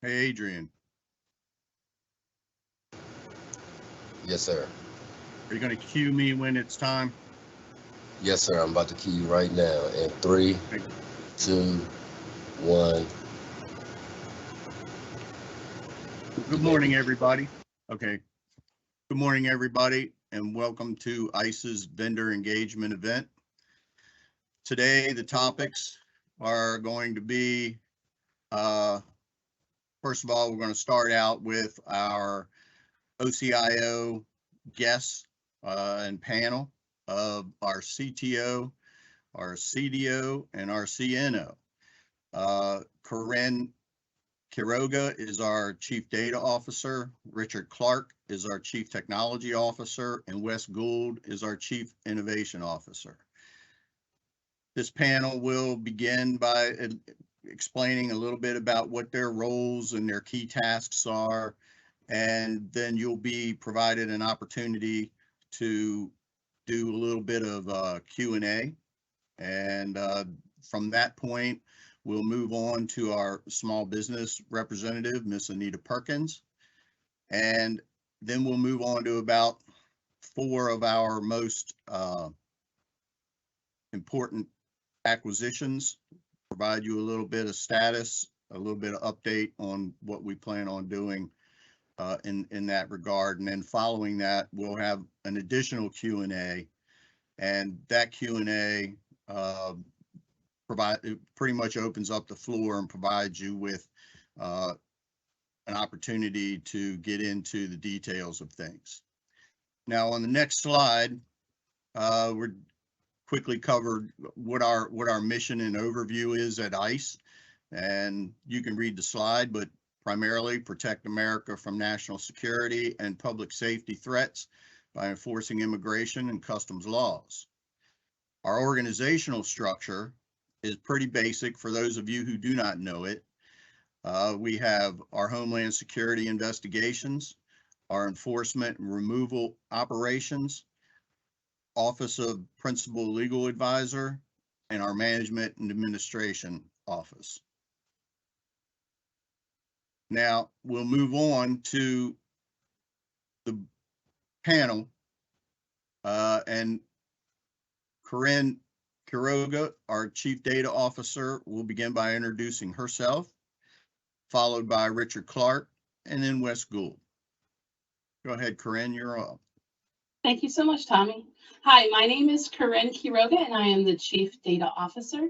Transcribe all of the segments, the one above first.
Hey, Adrian, Yes, sir. are you going to cue me when it's time? Yes, sir. I'm about to key you right now. In three, Hey, 2, 1. good You may morning, begin. everybody. Okay. Good morning, everybody, and welcome to ICE's vendor engagement event. Today, the topics are going to be, uh, first of all, we're going to start out with our OCIO guests and panel of our CTO, our CDO, and our CNO. Corinne Quiroga is our Chief Data Officer, Richard Clark is our Chief Technology Officer, and Wes Gould is our Chief Innovation Officer. This panel will begin by explaining a little bit about what their roles and their key tasks are, and then you'll be provided an opportunity to do a little bit of Q&A. And from that point, we'll move on to our small business representative, Miss Anita Perkins. And then we'll move on to about four of our most important acquisitions, provide you a little bit of status, a little bit of update on what we plan on doing in that regard. And then following that, we'll have an additional Q&A, and that Q&A it pretty much opens up the floor and provides you with an opportunity to get into the details of things. Now, on the next slide, we're quickly covered what our mission and overview is at ICE, and you can read the slide, but primarily protect America from national security and public safety threats by enforcing immigration and customs laws. Our organizational structure is pretty basic for those of you who do not know it. We have our Homeland Security investigations, our enforcement and removal operations, Office of Principal Legal Advisor, and our Management and Administration Office. Now, we'll move on to the panel, and Corinne Quiroga, our Chief Data Officer, will begin by introducing herself, followed by Richard Clark, and then Wes Gould. Go ahead, Corinne, you're up. Thank you so much, Tommy. Hi, my name is Corinne Quiroga, and I am the Chief Data Officer.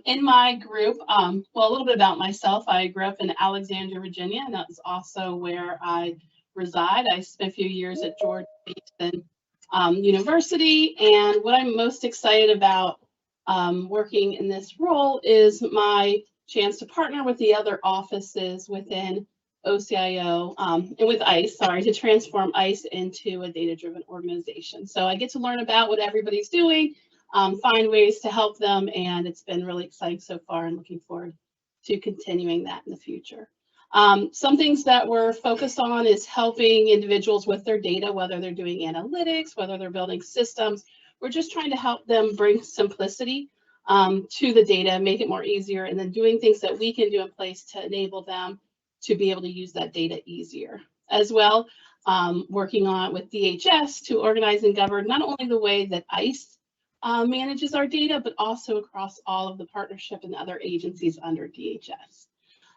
In my group, well, a little bit about myself. I grew up in Alexandria, Virginia, and that's also where I reside. I spent a few years at Georgia Mason University, and what I'm most excited about working in this role is my chance to partner with the other offices within OCIO and with ICE, sorry, to transform ICE into a data-driven organization. So I get to learn about what everybody's doing, find ways to help them, and it's been really exciting so far and looking forward to continuing that in the future. Some things that we're focused on is helping individuals with their data, whether they're doing analytics, whether they're building systems. We're just trying to help them bring simplicity to the data, make it more easier, and then doing things that we can do in place to enable them to be able to use that data easier. As well, working on with DHS to organize and govern not only the way that ICE manages our data, but also across all of the partnership and other agencies under DHS.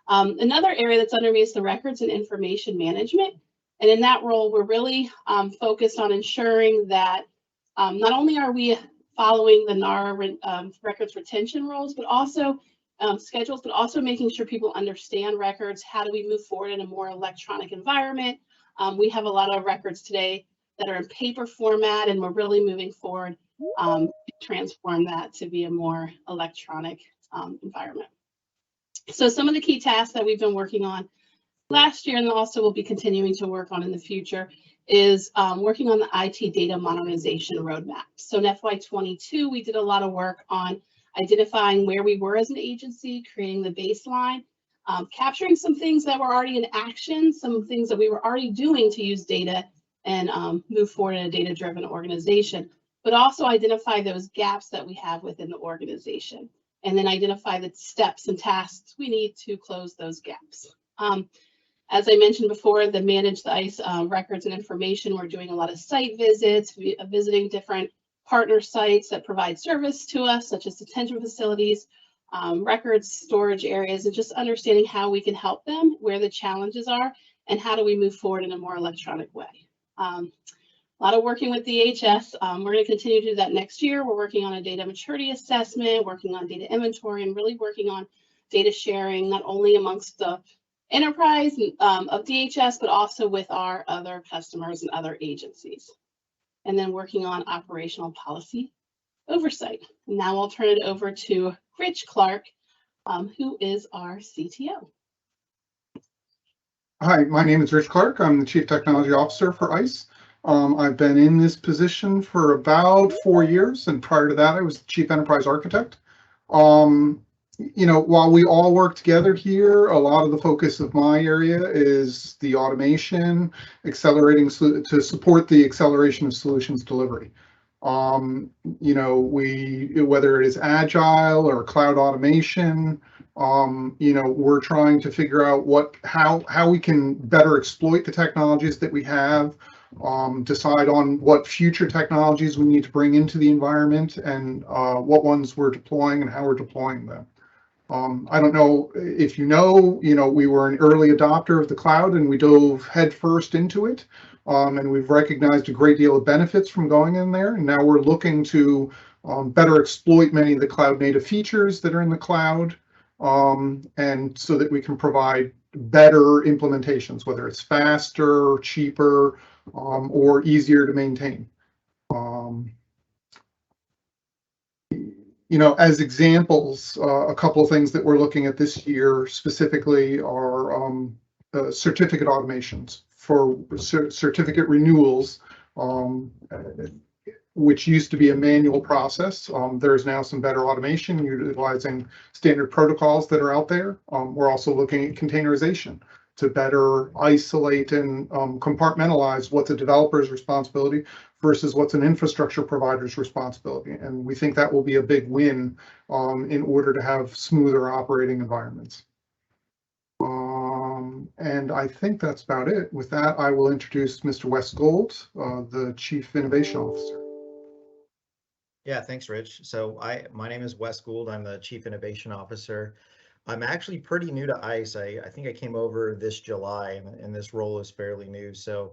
Another area that's under me is the records and information management. And in that role, we're really focused on ensuring that not only are we following the NARA records retention rules, but also schedules, but also making sure people understand records. How do we move forward in a more electronic environment? We have a lot of records today that are in paper format, and we're really moving forward to transform that to be a more electronic environment. So some of the key tasks that we've been working on last year and also will be continuing to work on in the future is working on the IT data modernization roadmap. So in FY22, we did a lot of work on identifying where we were as an agency, creating the baseline, capturing some things that were already in action, some things that we were already doing to use data and move forward in a data-driven organization, but also identify those gaps that we have within the organization, and then identify the steps and tasks we need to close those gaps. As I mentioned before, the manage the ICE records and information. We're doing a lot of site visits, visiting different partner sites that provide service to us, such as detention facilities, records, storage areas, and just understanding how we can help them, where the challenges are, and how do we move forward in a more electronic way. A lot of working with DHS. We're going to continue to do that next year. We're working on a data maturity assessment, working on data inventory, and really working on data sharing, not only amongst the enterprise of DHS, but also with our other customers and other agencies. And then working on operational policy oversight. Now I'll turn it over to Rich Clark, who is our CTO. Hi, my name is Rich Clark. I'm the Chief Technology Officer for ICE. I've been in this position for about 4 years, and prior to that, I was the Chief Enterprise Architect. You know, while we all work together here, a lot of the focus of my area is the automation, accelerating to support the acceleration of solutions delivery. You know, whether it is agile or cloud automation, you know, we're trying to figure out how we can better exploit the technologies that we have, decide on what future technologies we need to bring into the environment, and what ones we're deploying and how we're deploying them. I don't know if you know, we were an early adopter of the cloud and we dove headfirst into it. And we've recognized a great deal of benefits from going in there. And now we're looking to better exploit many of the cloud native features that are in the cloud, and so that we can provide better implementations, whether it's faster, cheaper, or easier to maintain. You know, as examples, a couple of things that we're looking at this year specifically are certificate automations for certificate renewals, which used to be a manual process. There's now some better automation utilizing standard protocols that are out there. We're also looking at containerization to better isolate and compartmentalize what's a developer's responsibility versus what's an infrastructure provider's responsibility. And we think that will be a big win in order to have smoother operating environments. And I think that's about it. With that, I will introduce Mr. Wes Gold, the Chief Innovation Officer. Yeah, thanks, Rich. So my name is Wes Gould. I'm the Chief Innovation Officer. I'm actually pretty new to ICE. I think I came over this July, and this role is fairly new. So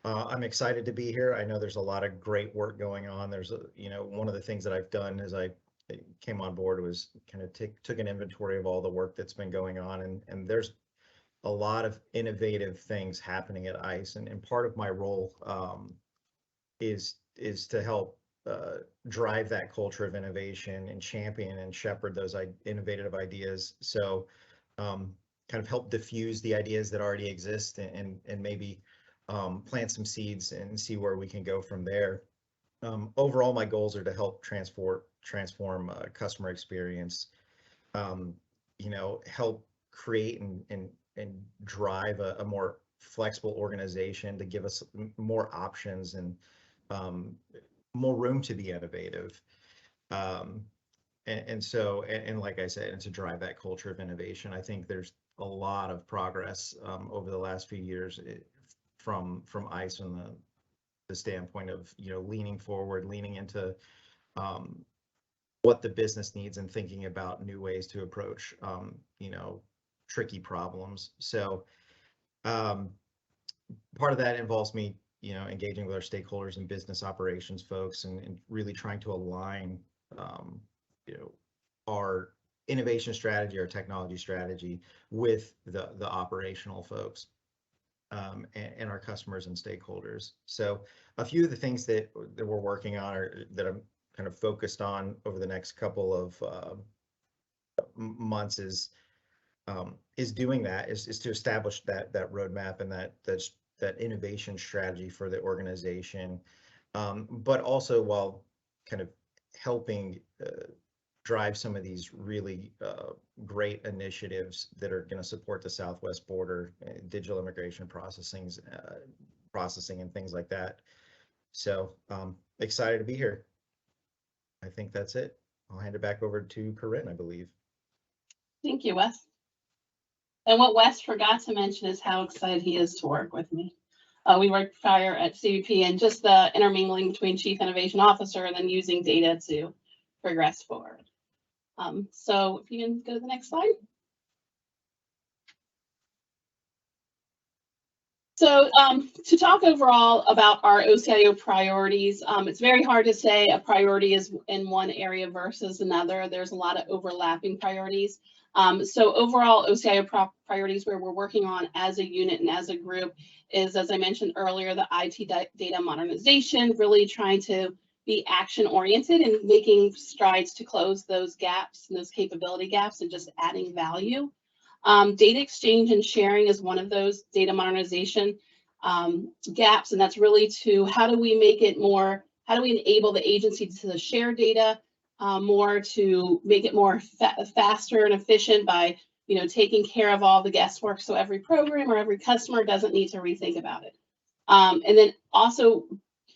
I'm excited to be here. I know there's a lot of great work going on. There's one of the things that I've done as I came on board was kind of took an inventory of all the work that's been going on, and there's a lot of innovative things happening at ICE, and part of my role is to help drive that culture of innovation and champion and shepherd those innovative ideas. So kind of help diffuse the ideas that already exist, and maybe plant some seeds and see where we can go from there. Overall, my goals are to help transform customer experience, help create and drive a more flexible organization to give us more options and more room to be innovative. So like I said, and to drive that culture of innovation. I think there's a lot of progress over the last few years from ICE and the standpoint of leaning forward, leaning into what the business needs and thinking about new ways to approach tricky problems. So part of that involves me engaging with our stakeholders and business operations folks, and really trying to align our innovation strategy, our technology strategy with the operational folks and our customers and stakeholders. So a few of the things that we're working on, or that I'm kind of focused on over the next couple of months, is doing that, is to establish that roadmap and that innovation strategy for the organization, but also while kind of helping drive some of these really great initiatives that are going to support the Southwest border, digital immigration processing and things like that. So excited to be here. I think that's it. I'll hand it back over to Corinne, I believe. Thank you, Wes. And what Wes forgot to mention is how excited he is to work with me. We worked prior at CBP, and just the intermingling between Chief Innovation Officer and then using data to progress forward. So if you can go to the next slide. So to talk overall about our OCIO priorities, it's very hard to say a priority is in one area versus another. There's a lot of overlapping priorities. So overall OCIO priorities where we're working on as a unit and as a group is, as I mentioned earlier, the IT data modernization, really trying to be action oriented and making strides to close those gaps and those capability gaps and just adding value. Data exchange and sharing is one of those data modernization gaps, and that's really to how do we make it more, how do we enable the agency to share data more, to make it more faster and efficient by taking care of all the guesswork, so every program or every customer doesn't need to rethink about it. And then also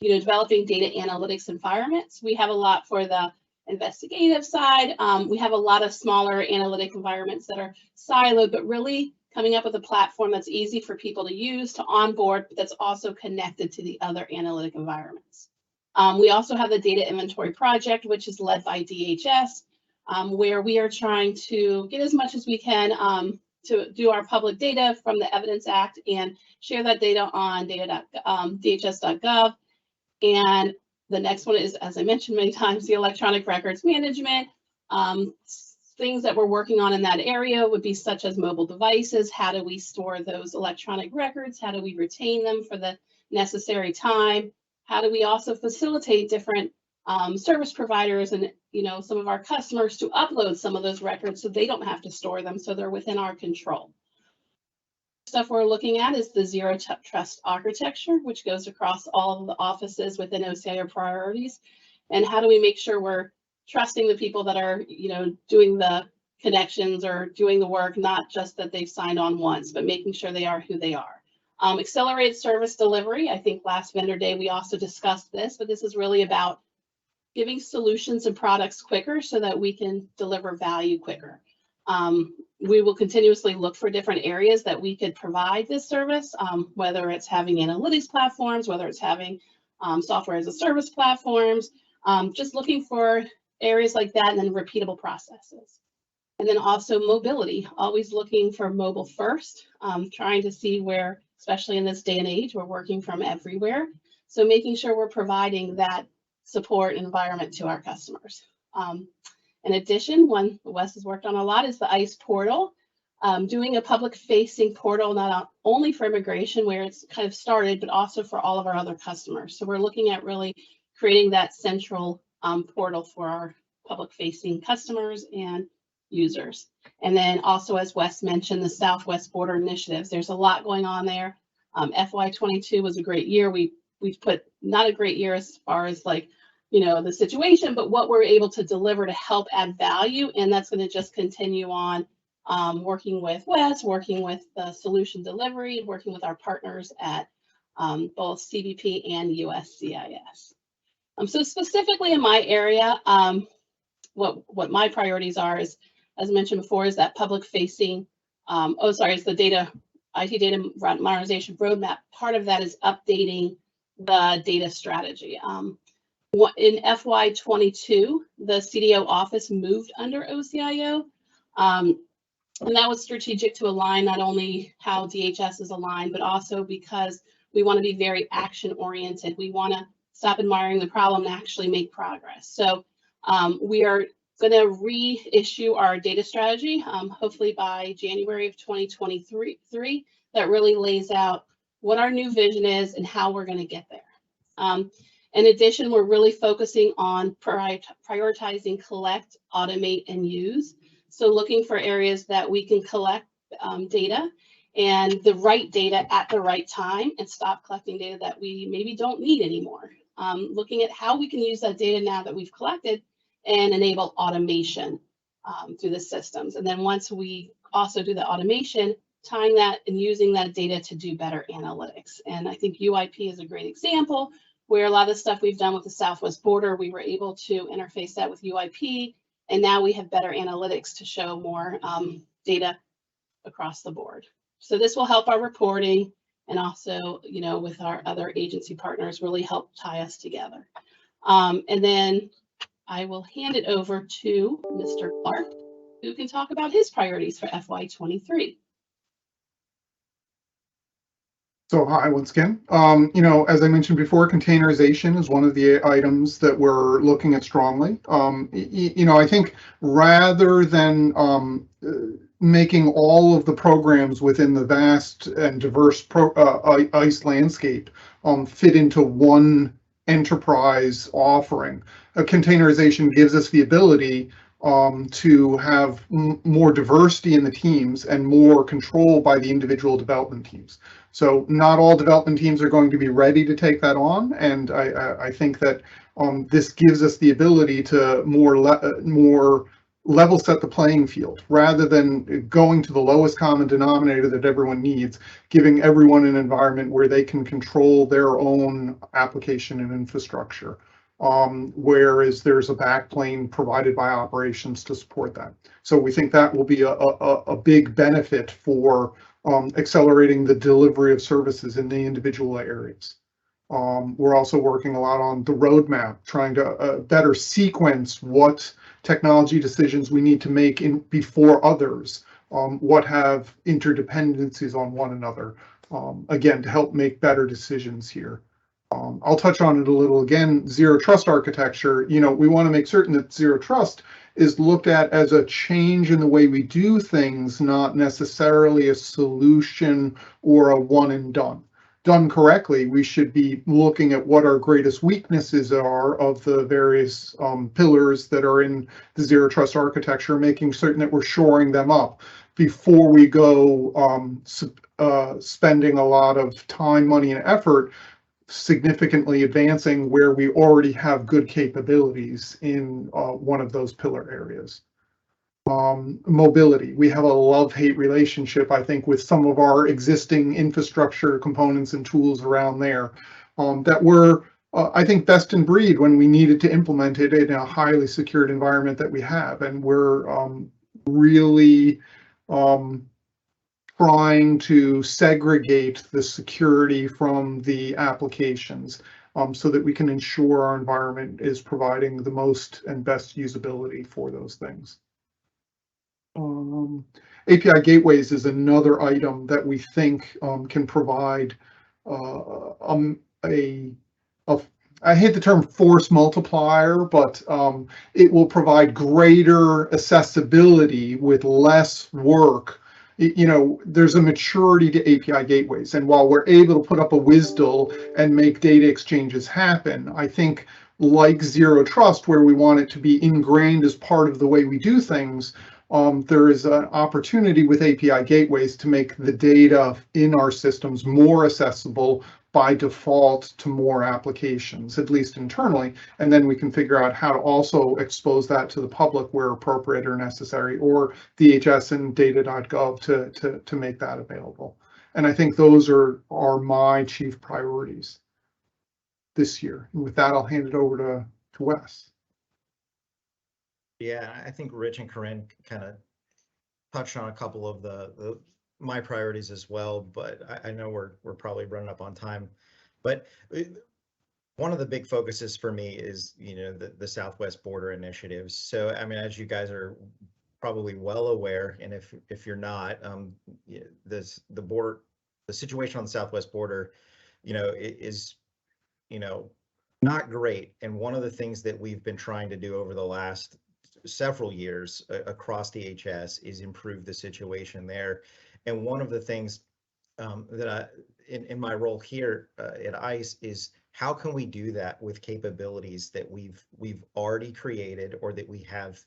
developing data analytics environments. We have a lot for the investigative side. We have a lot of smaller analytic environments that are siloed, but really coming up with a platform that's easy for people to use, to onboard, but that's also connected to the other analytic environments. We also have the data inventory project, which is led by DHS, where we are trying to get as much as we can to do our public data from the Evidence Act and share that data on dhs.gov. And the next one is, as I mentioned many times, the electronic records management. Things that we're working on in that area would be such as mobile devices. How do we store those electronic records? How do we retain them for the necessary time? How do we also facilitate different service providers and some of our customers to upload some of those records so they don't have to store them, so they're within our control? Stuff we're looking at is the zero trust architecture, which goes across all of the offices within OCIO priorities. And how do we make sure we're trusting the people that are, doing the connections or doing the work, not just that they've signed on once, but making sure they are who they are. Accelerated service delivery. I think last vendor day we also discussed this, but this is really about giving solutions and products quicker so that we can deliver value quicker. We will continuously look for different areas that we could provide this service, whether it's having analytics platforms, whether it's having software as a service platforms, just looking for areas like that, and then repeatable processes. And then also mobility, always looking for mobile first, trying to see where, especially in this day and age, we're working from everywhere. So making sure we're providing that support environment to our customers. In addition, one Wes has worked on a lot is the ICE portal, doing a public facing portal, not only for immigration where it's kind of started, but also for all of our other customers. So we're looking at really creating that central portal for our public facing customers and users. And then also, as Wes mentioned, the Southwest Border Initiatives, there's a lot going on there. FY22 was a great year. We've put, not a great year as far as like, the situation, but what we're able to deliver to help add value. And that's going to just continue on working with Wes, working with the solution delivery, working with our partners at both CBP and USCIS. So specifically in my area, what my priorities are is, as I mentioned before, is that public facing, is the IT data modernization roadmap. Part of that is updating the data strategy. In FY22, the CDO office moved under OCIO, and that was strategic to align not only how DHS is aligned, but also because we want to be very action oriented. We want to stop admiring the problem and actually make progress. So we are going to reissue our data strategy, hopefully by January of 2023, that really lays out what our new vision is and how we're going to get there. In addition, we're really focusing on prioritizing collect, automate, and use. So looking for areas that we can collect data and the right data at the right time and stop collecting data that we maybe don't need anymore. Looking at how we can use that data now that we've collected and enable automation through the systems. And then once we also do the automation, tying that and using that data to do better analytics. And I think UIP is a great example where a lot of the stuff we've done with the Southwest border, we were able to interface that with UIP, and now we have better analytics to show more data across the board. So this will help our reporting and also, with our other agency partners, really help tie us together. And then I will hand it over to Mr. Clark, who can talk about his priorities for FY23. So hi, once again. As I mentioned before, containerization is one of the items that we're looking at strongly. I think rather than making all of the programs within the vast and diverse ICE landscape fit into one enterprise offering, containerization gives us the ability to have more diversity in the teams and more control by the individual development teams. So not all development teams are going to be ready to take that on, and I think that this gives us the ability to more level set the playing field rather than going to the lowest common denominator that everyone needs, giving everyone an environment where they can control their own application and infrastructure. Whereas there's a backplane provided by operations to support that. So we think that will be a big benefit for accelerating the delivery of services in the individual areas. We're also working a lot on the roadmap, trying to better sequence what technology decisions we need to make before others, what have interdependencies on one another, again, to help make better decisions here. I'll touch on it a little again. Zero trust architecture, we want to make certain that zero trust is looked at as a change in the way we do things, not necessarily a solution or a one and done. Done correctly, we should be looking at what our greatest weaknesses are of the various pillars that are in the zero trust architecture, making certain that we're shoring them up before we go spending a lot of time, money, and effort significantly advancing where we already have good capabilities in one of those pillar areas. Mobility. We have a love-hate relationship, I think, with some of our existing infrastructure components and tools around there that were, I think, best in breed when we needed to implement it in a highly secured environment that we have. And we're really trying to segregate the security from the applications so that we can ensure our environment is providing the most and best usability for those things. API gateways is another item that we think can provide I hate the term force multiplier, but it will provide greater accessibility with less work. There's a maturity to API gateways, and while we're able to put up a WSDL and make data exchanges happen, I think like zero trust, where we want it to be ingrained as part of the way we do things, there is an opportunity with API gateways to make the data in our systems more accessible by default to more applications, at least internally, and then we can figure out how to also expose that to the public where appropriate or necessary, or DHS and data.gov to make that available. And I think those are my chief priorities this year. And with that, I'll hand it over to Wes. Yeah, I think Rich and Corinne kind of touched on a couple of my priorities as well, but I know we're probably running up on time. But one of the big focuses for me is the Southwest border initiatives. So I mean, as you guys are probably well aware, and if you're not, the situation on the Southwest border, is not great. And one of the things that we've been trying to do over the last several years across DHS is improve the situation there. And one of the things that in my role here at ICE is how can we do that with capabilities that we've already created or that we have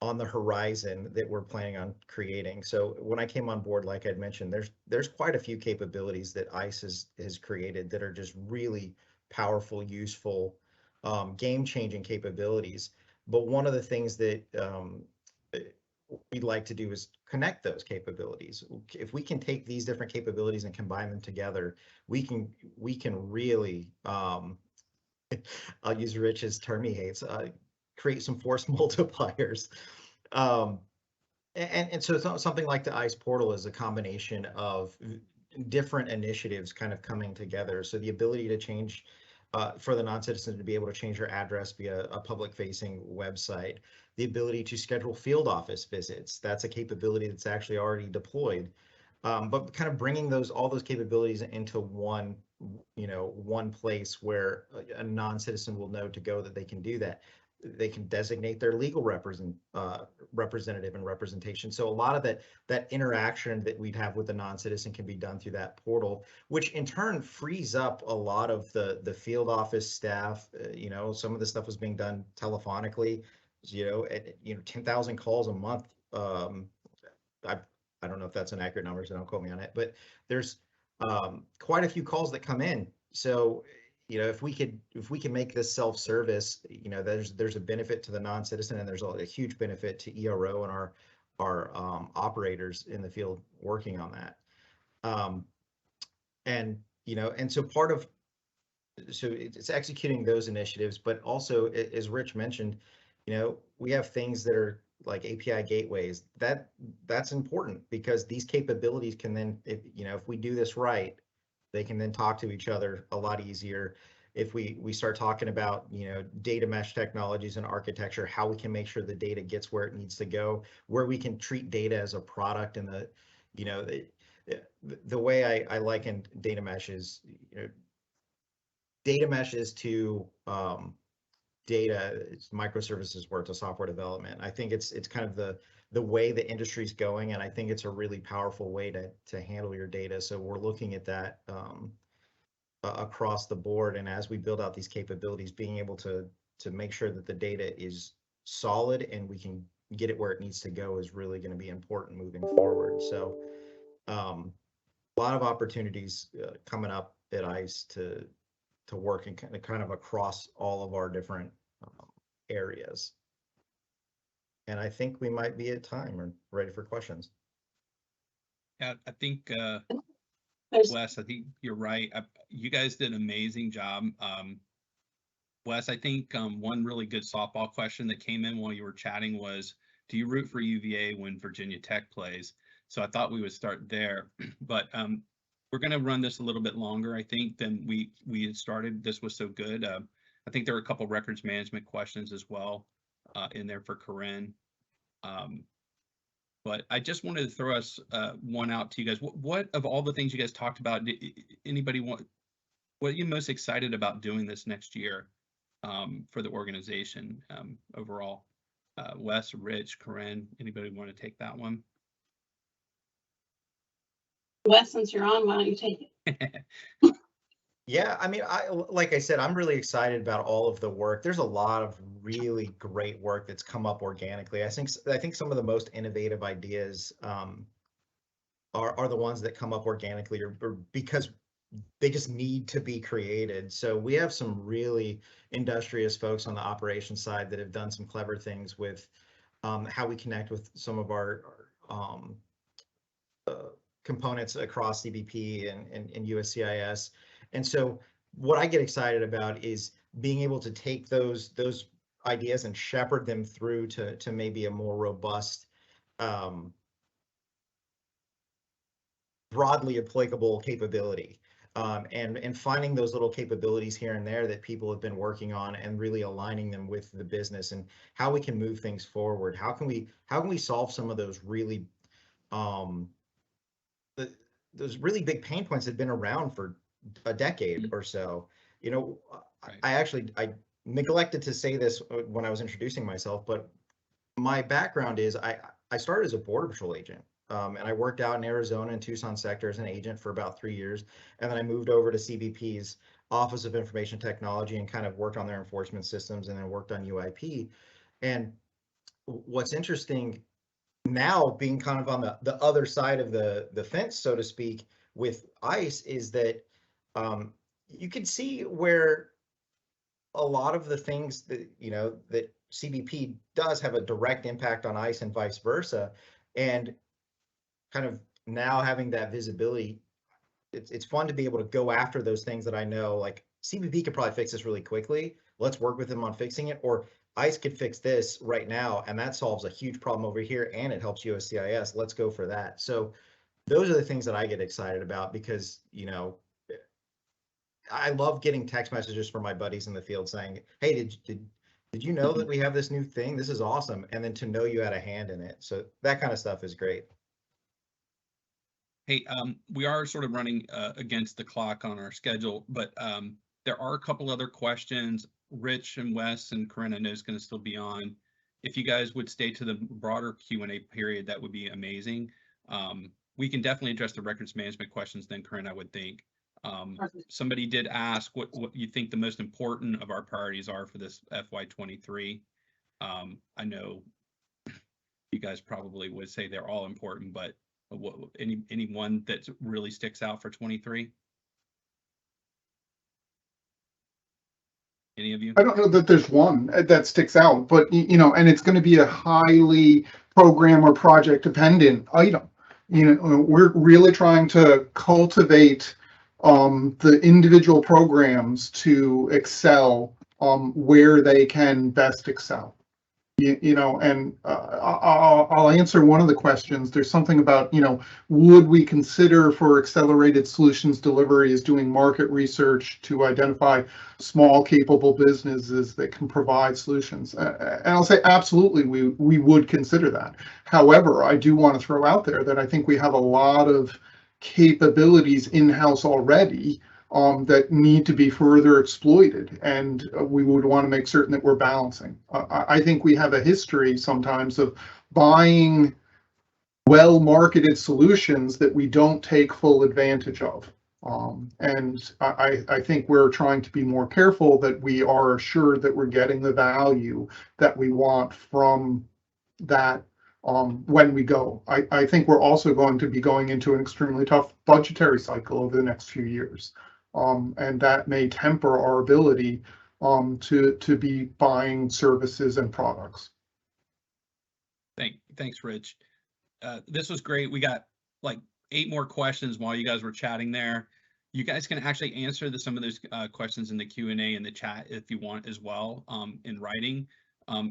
on the horizon that we're planning on creating. So when I came on board, like I'd mentioned, there's quite a few capabilities that ICE has created that are just really powerful, useful, game-changing capabilities. But one of the things that we'd like to do is connect those capabilities. If we can take these different capabilities and combine them together, we can really, I'll use Rich's term he hates, create some force multipliers. And so something like the ICE portal is a combination of different initiatives kind of coming together. So the ability to change for the non-citizen to be able to change your address via a public-facing website, the ability to schedule field office visits. That's a capability that's actually already deployed. But kind of bringing all those capabilities into one, one place where a non-citizen will know to go that they can do that. They can designate their legal representative and representation. So a lot of that interaction that we'd have with the non-citizen can be done through that portal, which in turn frees up a lot of the field office staff. Some of the stuff was being done telephonically. 10,000 calls a month. I don't know if that's an accurate number, so don't quote me on it, but there's quite a few calls that come in. So, if we can make this self-service, there's a benefit to the non-citizen, and there's a huge benefit to ERO and our operators in the field working on that. And so it's executing those initiatives, but also, as Rich mentioned, we have things that are like API gateways. That's important because these capabilities can then, if we do this right, they can then talk to each other a lot easier. If we start talking about, data mesh technologies and architecture, how we can make sure the data gets where it needs to go, where we can treat data as a product, and the way I liken data mesh is, data mesh is to data, it's microservices work to software development. I think it's kind of the way the industry's going, and I think it's a really powerful way to handle your data. So we're looking at that across the board, and as we build out these capabilities, being able to make sure that the data is solid and we can get it where it needs to go is really going to be important moving forward. So a lot of opportunities coming up at ICE to work and kind of across all of our different areas. And I think we might be at time or ready for questions. Yeah, I think There's, Wes, I think you're right. You guys did an amazing job. Wes, I think one really good softball question that came in while you were chatting was, do you root for UVA when Virginia Tech plays? So I thought we would start there, but we're going to run this a little bit longer, I think, than we had started. This was so good. I think there were a couple records management questions as well in there for Corinne. But I just wanted to throw us one out to you guys. What of all the things you guys talked about, what are you most excited about doing this next year for the organization overall? Wes, Rich, Corinne, anybody want to take that one? Wes, since you're on, why don't you take it? Yeah, I mean, like I said, I'm really excited about all of the work. There's a lot of really great work that's come up organically. I think some of the most innovative ideas are the ones that come up organically or because they just need to be created. So we have some really industrious folks on the operations side that have done some clever things with how we connect with some of our components across CBP and USCIS. And so what I get excited about is being able to take those ideas and shepherd them through to maybe a more robust, broadly applicable capability. And finding those little capabilities here and there that people have been working on and really aligning them with the business and how we can move things forward. How can we solve some of those really those really big pain points that have been around for a decade or so. Right. I neglected to say this when I was introducing myself, but my background is I started as a Border Patrol agent. And I worked out in Arizona and Tucson sector as an agent for about 3 years. And then I moved over to CBP's Office of Information Technology and kind of worked on their enforcement systems and then worked on UIP. And what's interesting now, being kind of on the other side of the fence, so to speak, with ICE, is that you can see where a lot of the things that that CBP does have a direct impact on ICE and vice versa, and kind of now having that visibility, it's fun to be able to go after those things that I know, like CBP could probably fix this really quickly. Let's work with them on fixing it, or ICE could fix this right now, and that solves a huge problem over here, and it helps USCIS. Let's go for that. So those are the things that I get excited about because, I love getting text messages from my buddies in the field saying, "Hey, did you know that we have this new thing? This is awesome." And then to know you had a hand in it. So that kind of stuff is great. Hey, we are sort of running against the clock on our schedule, but there are a couple other questions. Rich and Wes and Corinne, I know is going to still be on. If you guys would stay to the broader Q&A period, that would be amazing. We can definitely address the records management questions then, Corinne, I would think. Somebody did ask what you think the most important of our priorities are for this FY23. I know you guys probably would say they're all important, but any one that really sticks out for 23? Any of you? I don't know that there's one that sticks out, but and it's going to be a highly program or project dependent item. We're really trying to cultivate the individual programs to excel where they can best excel. And I'll answer one of the questions. There's something about, would we consider for accelerated solutions delivery is doing market research to identify small capable businesses that can provide solutions? And I'll say absolutely, we would consider that. However, I do want to throw out there that I think we have a lot of capabilities in-house already that need to be further exploited, and we would want to make certain that we're balancing. I think we have a history sometimes of buying well-marketed solutions that we don't take full advantage of. And I think we're trying to be more careful that we are assured that we're getting the value that we want from that when we go. I think we're also going to be going into an extremely tough budgetary cycle over the next few years. And that may temper our ability to be buying services and products. Thanks, Rich. This was great. We got like 8 more questions while you guys were chatting there. You guys can actually answer some of those questions in the Q&A in the chat if you want as well, in writing.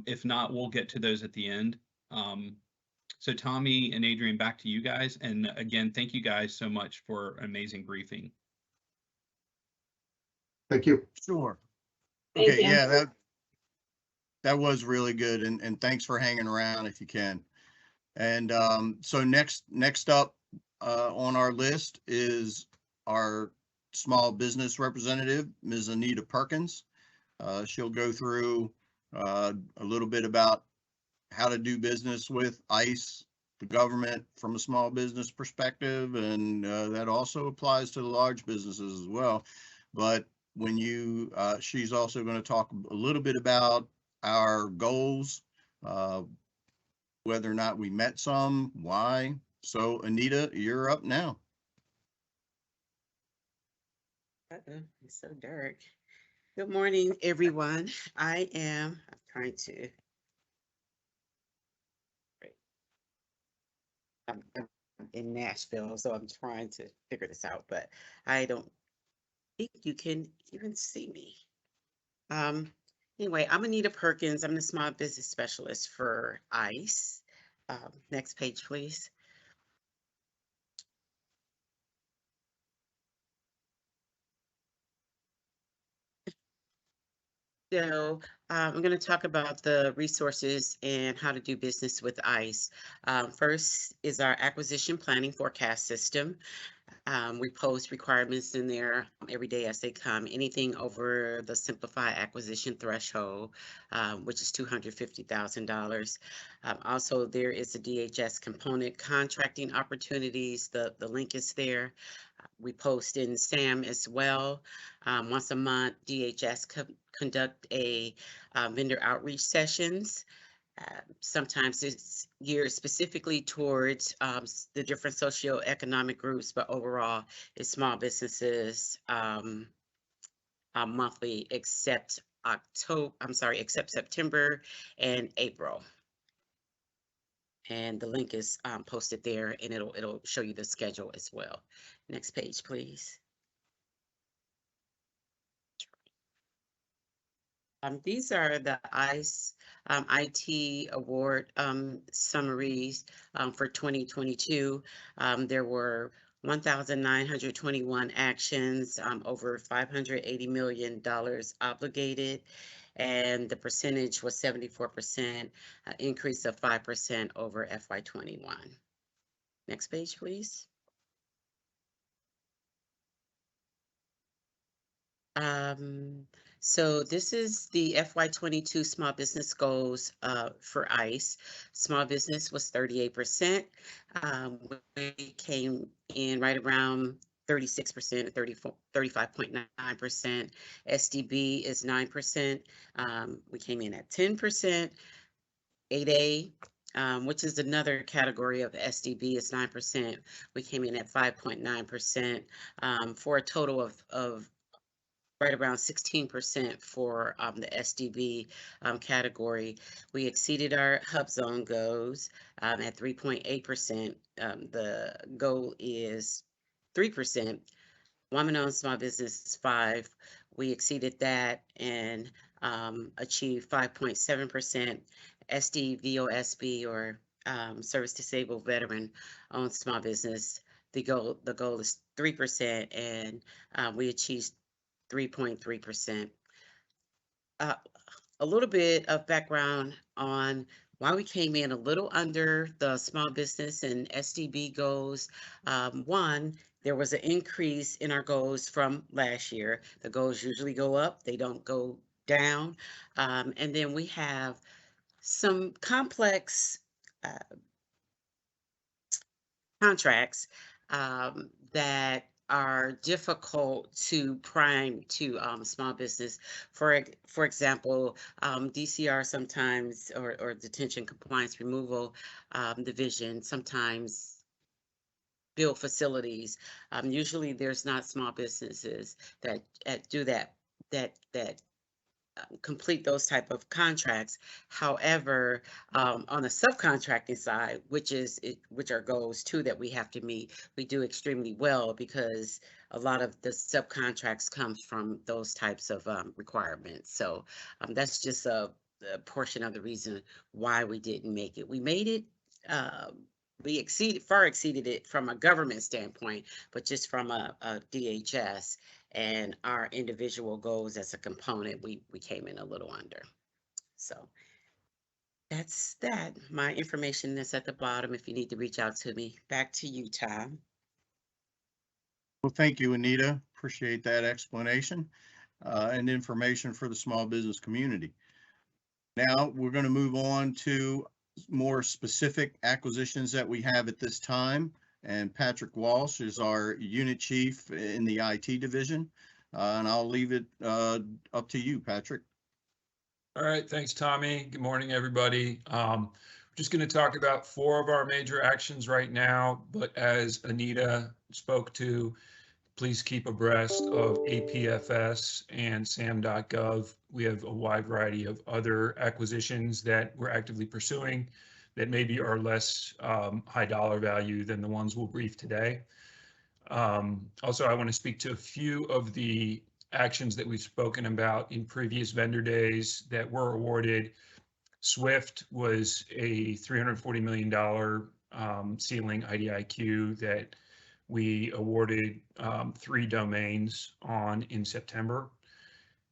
If not, we'll get to those at the end. So Tommy and Adrian, back to you guys. And again, thank you guys so much for an amazing briefing. Thank you. Sure. Thank Okay, you. yeah, that was really good, and thanks for hanging around if you can. And so next up on our list is our small business representative, Ms. Anita Perkins. She'll go through a little bit about how to do business with ICE, the government, from a small business perspective, and that also applies to the large businesses as well. But when she's also going to talk a little bit about our goals, whether or not we met some, why. So Anita, you're up now. It's so dark. Good morning, everyone. I'm trying to. I'm in Nashville, so I'm trying to figure this out, but I don't think you can even see me. Anyway, I'm Anita Perkins. I'm the small business specialist for ICE. Next page, please. So I'm going to talk about the resources and how to do business with ICE. First is our acquisition planning forecast system. We post requirements in there every day as they come. Anything over the simplified acquisition threshold, which is $250,000. Also, there is a DHS component contracting opportunities. The link is there. We post in SAM as well. Once a month, DHS conduct a vendor outreach sessions. Sometimes it's geared specifically towards the different socioeconomic groups, but overall it's small businesses monthly, except September and April. And the link is posted there, and it'll show you the schedule as well. Next page, please. These are the ICE IT award summaries for 2022. There were 1,921 actions, over $580 million obligated, and the percentage was 74%, increase of 5% over FY21. Next page, please. So this is the FY22 small business goals for ICE. Small business was 38%. We came in right around 36%, 35.9%. SDB is 9%. We came in at 10%. 8A, which is another category of SDB, is 9%. We came in at 5.9%, for a total of right around 16% for the SDB category. We exceeded our hub zone goals at 3.8%. The goal is 3%. Woman-owned small business is 5%. We exceeded that and achieved 5.7%. SDVOSB, or service disabled veteran owned small business, the goal is 3%, and we achieved 3.3%. A little bit of background on why we came in a little under the small business and SDB goals. One, there was an increase in our goals from last year. The goals usually go up, they don't go down. And then we have some complex contracts that are difficult to prime to small business. For example, DCR sometimes, or detention compliance removal division, sometimes build facilities. Usually there's not small businesses that do that complete those type of contracts. However, on the subcontracting side, which are goals too that we have to meet, we do extremely well because a lot of the subcontracts comes from those types of requirements. So that's just a portion of the reason why we didn't make it. We made it. We far exceeded it from a government standpoint, but just from a DHS and our individual goals as a component, we came in a little under. So that's that. My information is at the bottom if you need to reach out to me. Back to you, Tom. Well, thank you, Anita. Appreciate that explanation and information for the small business community. Now we're going to move on to more specific acquisitions that we have at this time. And Patrick Walsh is our unit chief in the IT division. And I'll leave it up to you, Patrick. All right, thanks, Tommy. Good morning, everybody. We're just going to talk about 4 of our major actions right now, but as Anita spoke to, please keep abreast of APFS and SAM.gov. We have a wide variety of other acquisitions that we're actively pursuing that maybe are less high dollar value than the ones we'll brief today. Also, I want to speak to a few of the actions that we've spoken about in previous vendor days that were awarded. SWIFT was a $340 million ceiling IDIQ that we awarded 3 domains on in September.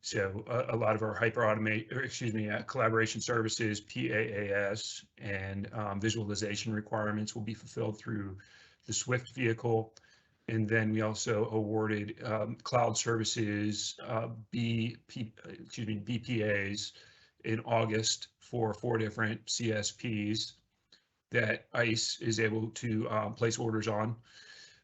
So a lot of our collaboration services, PAAS, and visualization requirements will be fulfilled through the SWIFT vehicle. And then we also awarded cloud services, BPAs in August for 4 different CSPs that ICE is able to place orders on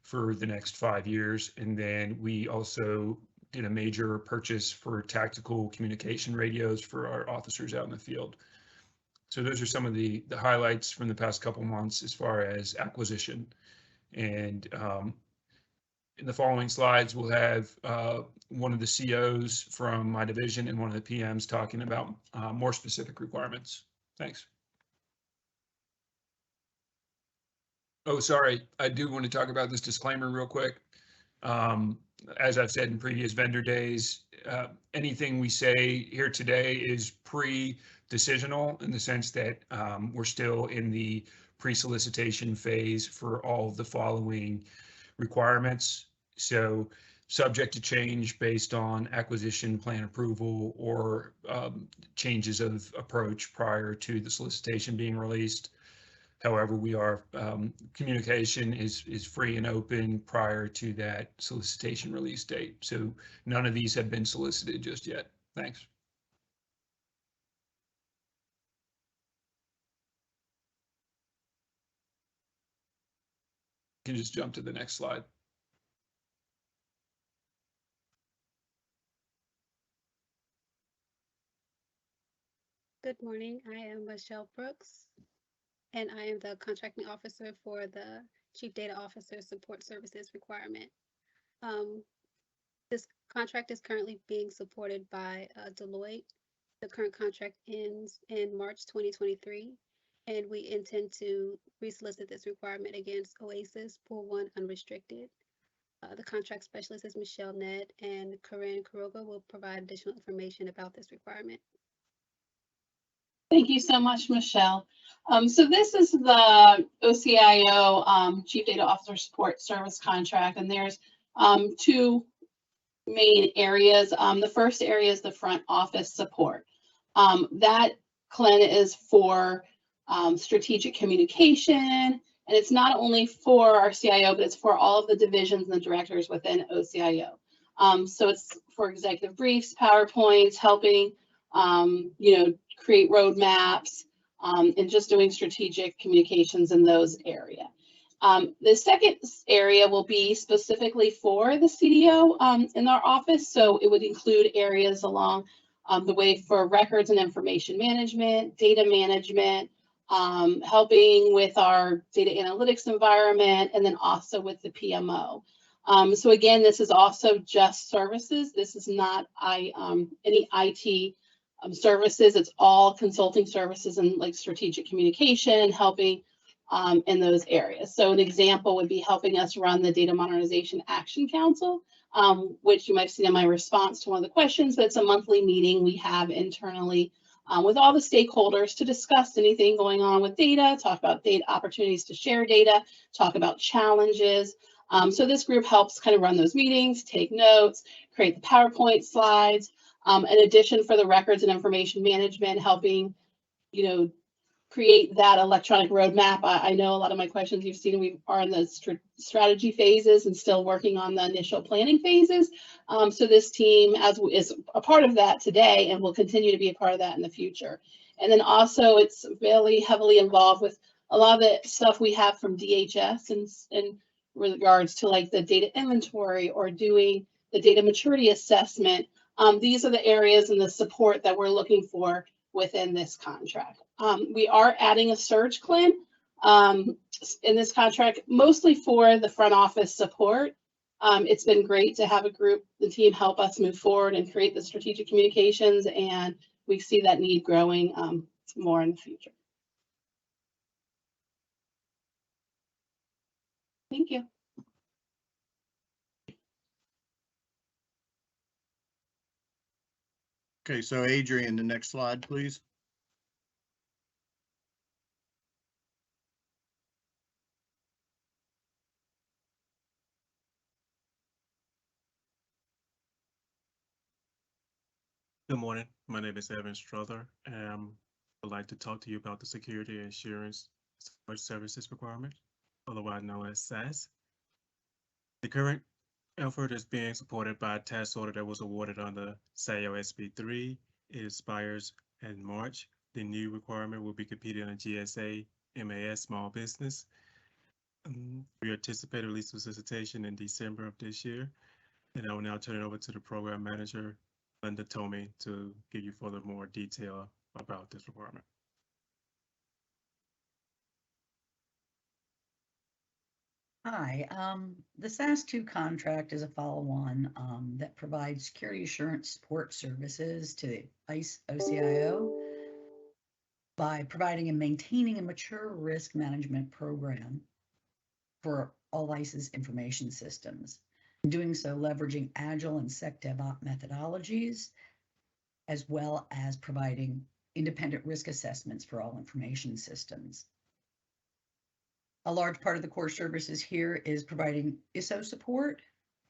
for the next 5 years. And then we also did a major purchase for tactical communication radios for our officers out in the field. So those are some of the highlights from the past couple months as far as acquisition. And in the following slides, we'll have one of the COs from my division and one of the PMs talking about more specific requirements. Thanks. Oh, sorry, I do want to talk about this disclaimer real quick. as I've said in previous vendor days, anything we say here today is pre-decisional in the sense that we're still in the pre-solicitation phase for all of the following requirements. So subject to change based on acquisition plan approval or changes of approach prior to the solicitation being released. However, we are communication is free and open prior to that solicitation release date. So none of these have been solicited just yet. Thanks. You can just jump to the next slide. Good morning. I am Michelle Brooks, and I am the contracting officer for the Chief Data Officer Support Services requirement. This contract is currently being supported by Deloitte. The current contract ends in March 2023, and we intend to resolicit this requirement against Oasis Pool 1 Unrestricted. The contract specialist is Michelle Ned, and Corinne Quiroga will provide additional information about this requirement. Thank you so much, Michelle. So this is the OCIO Chief Data Officer Support Service contract, and there's two main areas. The first area is the front office support. That, Clint, is for strategic communication, and it's not only for our CIO, but it's for all of the divisions and the directors within OCIO. So it's for executive briefs, PowerPoints, helping create roadmaps, and just doing strategic communications in those areas. The second area will be specifically for the CDO in our office. So it would include areas along the way for records and information management, data management, helping with our data analytics environment, and then also with the PMO. So again, this is also just services. This is not any IT services. It's all consulting services and like strategic communication, helping in those areas. So an example would be helping us run the Data Modernization Action Council, which you might have seen in my response to one of the questions, but it's a monthly meeting we have internally with all the stakeholders to discuss anything going on with data, talk about data opportunities to share data, talk about challenges. So this group helps kind of run those meetings, take notes, create the PowerPoint slides. In addition, for the records and information management, helping, create that electronic roadmap. I know a lot of my questions you've seen, we are in the strategy phases and still working on the initial planning phases. So this team is a part of that today and will continue to be a part of that in the future. And then also it's really heavily involved with a lot of the stuff we have from DHS in regards to like the data inventory or doing the data maturity assessment. These are the areas and the support that we're looking for within this contract. We are adding a surge clin in this contract, mostly for the front office support. It's been great to have the team help us move forward and create the strategic communications, and we see that need growing more in the future. Thank you. Okay, so Adrian, the next slide, please. Good morning. My name is Evan Strother. I'd like to talk to you about the Security Assurance Support Services requirement, otherwise known as SAS. The current effort is being supported by a task order that was awarded under OCIO SB3. It expires in March. The new requirement will be competed on GSA MAS Small Business. We anticipate release of solicitation in December of this year. And I will now turn it over to the program manager, Linda Tomey, to give you further more detail about this requirement. Hi, the SAS2 contract is a follow-on that provides security assurance support services to the ICE OCIO by providing and maintaining a mature risk management program for all ICE's information systems. Doing so leveraging Agile and SecDevOps methodologies, as well as providing independent risk assessments for all information systems. A large part of the core services here is providing ISO support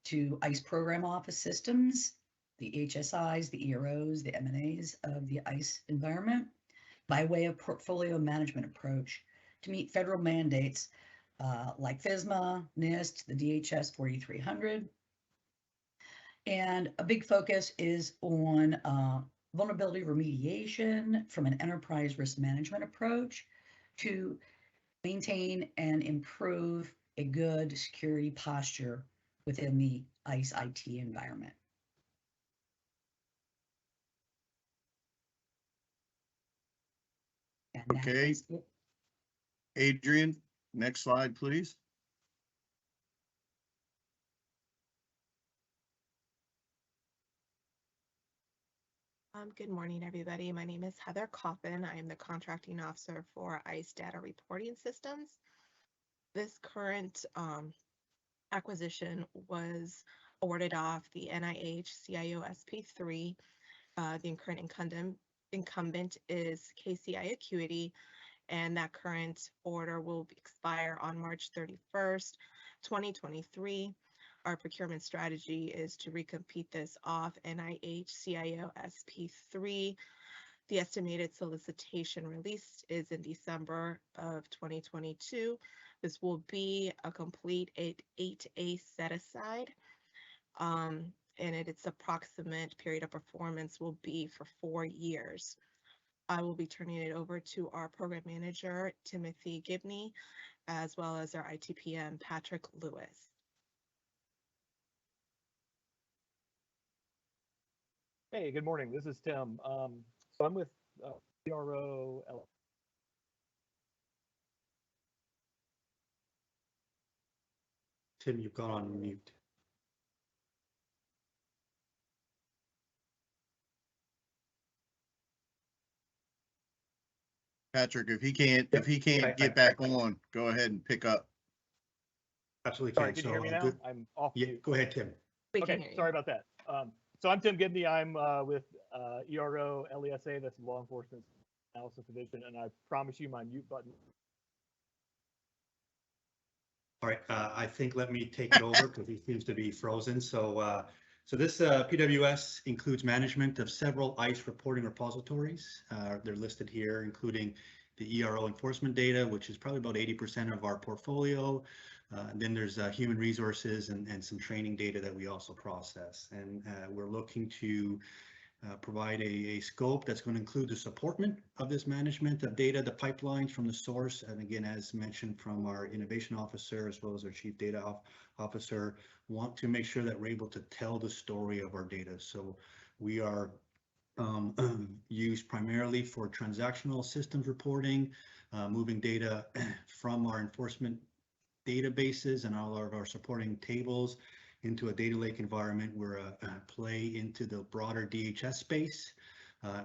to ICE program office systems, the HSIs, the EROs, the M&As of the ICE environment, by way of portfolio management approach to meet federal mandates like FSMA, NIST, the DHS 4300. And a big focus is on vulnerability remediation from an enterprise risk management approach to maintain and improve a good security posture within the ICE IT environment. And that Okay. is it. Adrian, next slide, please. Good morning, everybody. My name is Heather Coffin. I am the contracting officer for ICE Data Reporting Systems. This current acquisition was awarded off the NIH CIO SP3. The current incumbent is KCI Acuity, and that current order will expire on March 31st, 2023. Our procurement strategy is to recompete this off NIH CIO SP3. The estimated solicitation release is in December of 2022. This will be a complete 8A set aside. And its approximate period of performance will be for 4 years. I will be turning it over to our program manager, Timothy Gibney, as well as our ITPM, Patrick Lewis. Hey, good morning. This is Tim. So I'm with CRO. Tim, you've gone on mute. Patrick, if he can't get back on, go ahead and pick up. Absolutely. Sorry, can you hear me now? I'm off Yeah, mute. go ahead, Tim. Okay, sorry about that. So I'm Tim Gibney. I'm with ERO LESA, that's Law Enforcement Analysis Division, and I promise you my mute button. All right, I think let me take it over because he seems to be frozen. So this PWS includes management of several ICE reporting repositories. They're listed here, including the ERO enforcement data, which is probably about 80% of our portfolio. Then there's human resources and some training data that we also process. And we're looking to provide a scope that's going to include the supportment of this management of data, the pipelines from the source. And again, as mentioned from our innovation officer, as well as our chief data officer, want to make sure that we're able to tell the story of our data. So we are used primarily for transactional systems reporting, moving data from our enforcement databases and all of our supporting tables into a data lake environment where play into the broader DHS space,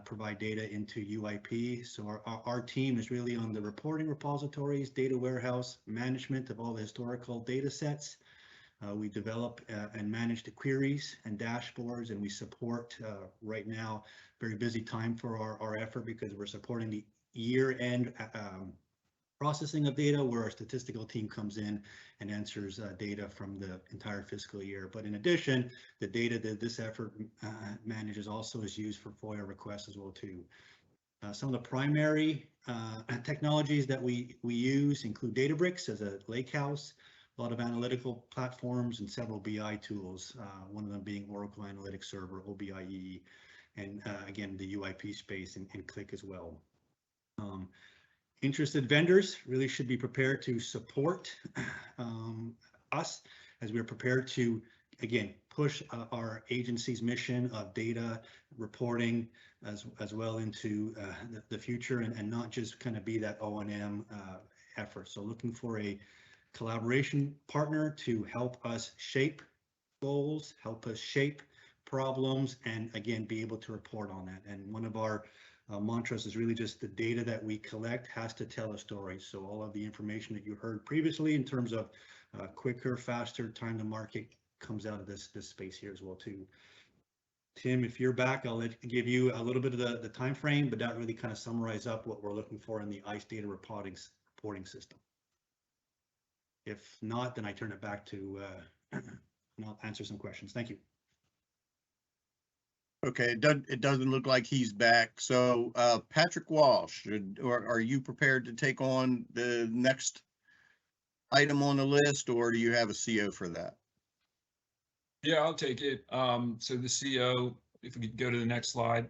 provide data into UIP. So our team is really on the reporting repositories, data warehouse, management of all the historical data sets. We develop and manage the queries and dashboards, and we support right now, very busy time for our effort because we're supporting the year-end processing of data where our statistical team comes in and answers data from the entire fiscal year. But in addition, the data that this effort manages also is used for FOIA requests as well too. Some of the primary technologies that we use include Databricks as a lakehouse, a lot of analytical platforms and several BI tools, one of them being Oracle Analytics Server, OBIE, and again, the UIP space and Click as well. Interested vendors really should be prepared to support us as we're prepared to, again, push our agency's mission of data reporting as well into the future and not just kind of be that O&M effort. So looking for a collaboration partner to help us shape goals, help us shape problems, and again, be able to report on that. And one of our mantras is really just the data that we collect has to tell a story. So all of the information that you heard previously in terms of quicker, faster time to market comes out of this space here as well too. Tim, if you're back, I'll give you a little bit of the time frame, but that really kind of summarize up what we're looking for in the ICE data reporting system. If not, then I turn it back to and I'll answer some questions. Thank you. Okay, it doesn't look like he's back. So Patrick Walsh, are you prepared to take on the next item on the list, or do you have a CO for that? Yeah, I'll take it. So the CO, if we could go to the next slide.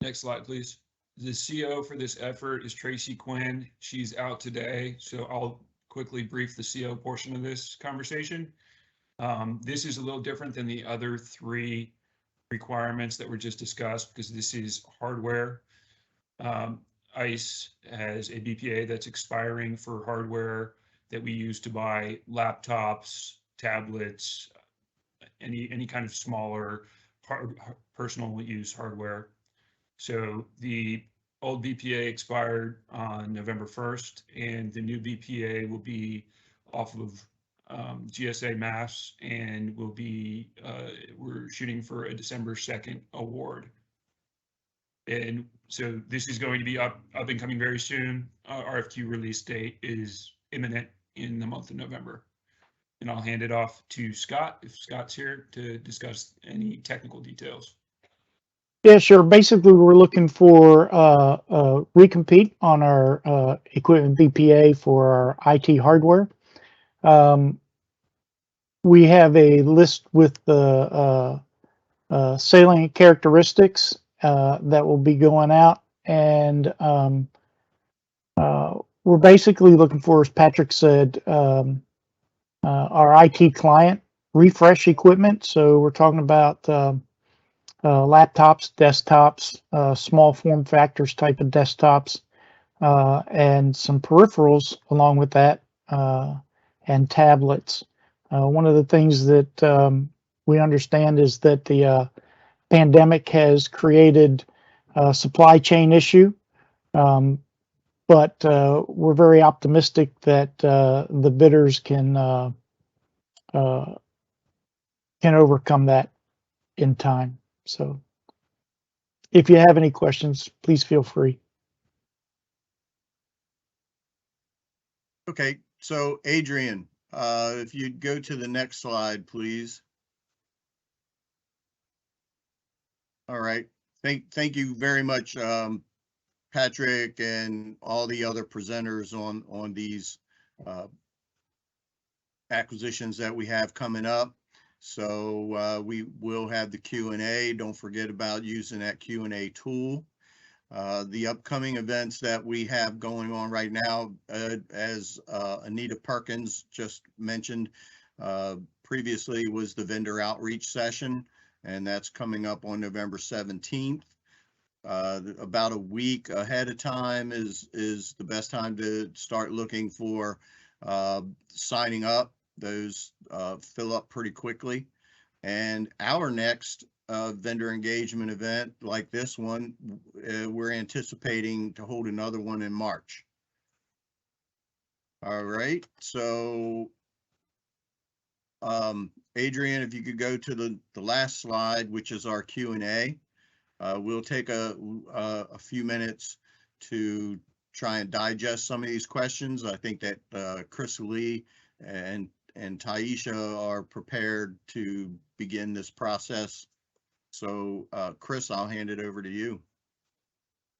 Next slide, please. The CO for this effort is Tracy Quinn. She's out today, so I'll quickly brief the CO portion of this conversation. This is a little different than the other 3 requirements that were just discussed because this is hardware. ICE has a BPA that's expiring for hardware that we use to buy laptops, tablets, any kind of smaller personal use hardware. So the old BPA expired on November 1st, and the new BPA will be off of GSA Mass, and will be we're shooting for a December 2nd award. And so this is going to be up and coming very soon. RFQ release date is imminent in the month of November. And I'll hand it off to Scott, if Scott's here, to discuss any technical details. Yeah, sure. Basically, we're looking for recompete on our equipment BPA for our IT hardware. We have a list with the salient characteristics that will be going out, and we're basically looking for, as Patrick said, our IT client refresh equipment. So we're talking about laptops, desktops, small form factors type of desktops, and some peripherals along with that, and tablets. One of the things that we understand is that the pandemic has created a supply chain issue, but we're very optimistic that the bidders can overcome that in time. So if you have any questions, please feel free. Okay, so Adrian, if you'd go to the next slide, please. All right, thank you very much, Patrick, and all the other presenters on these acquisitions that we have coming up. So we will have the Q&A. Don't forget about using that Q&A tool. The upcoming events that we have going on right now, as Anita Perkins just mentioned previously, was the vendor outreach session, and that's coming up on November 17th. About a week ahead of time is the best time to start looking for signing up. Those fill up pretty quickly. And our next vendor engagement event like this one, we're anticipating to hold another one in March. All right, so Adrian, if you could go to the last slide, which is our Q&A. We'll take a few minutes to try and digest some of these questions. I think that Chris Lee and Taisha are prepared to begin this process. So Chris, I'll hand it over to you.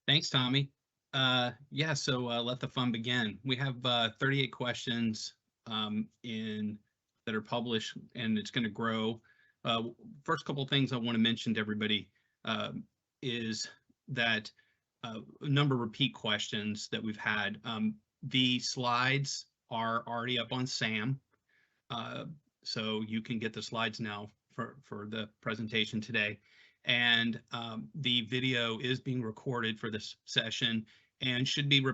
Thanks, Tommy. Yeah, so let the fun begin. We have 38 questions that are published, and it's going to grow. First couple of things I want to mention to everybody is that a number of repeat questions that we've had. The slides are already up on SAM, so you can get the slides now for the presentation today. And the video is being recorded for this session and should be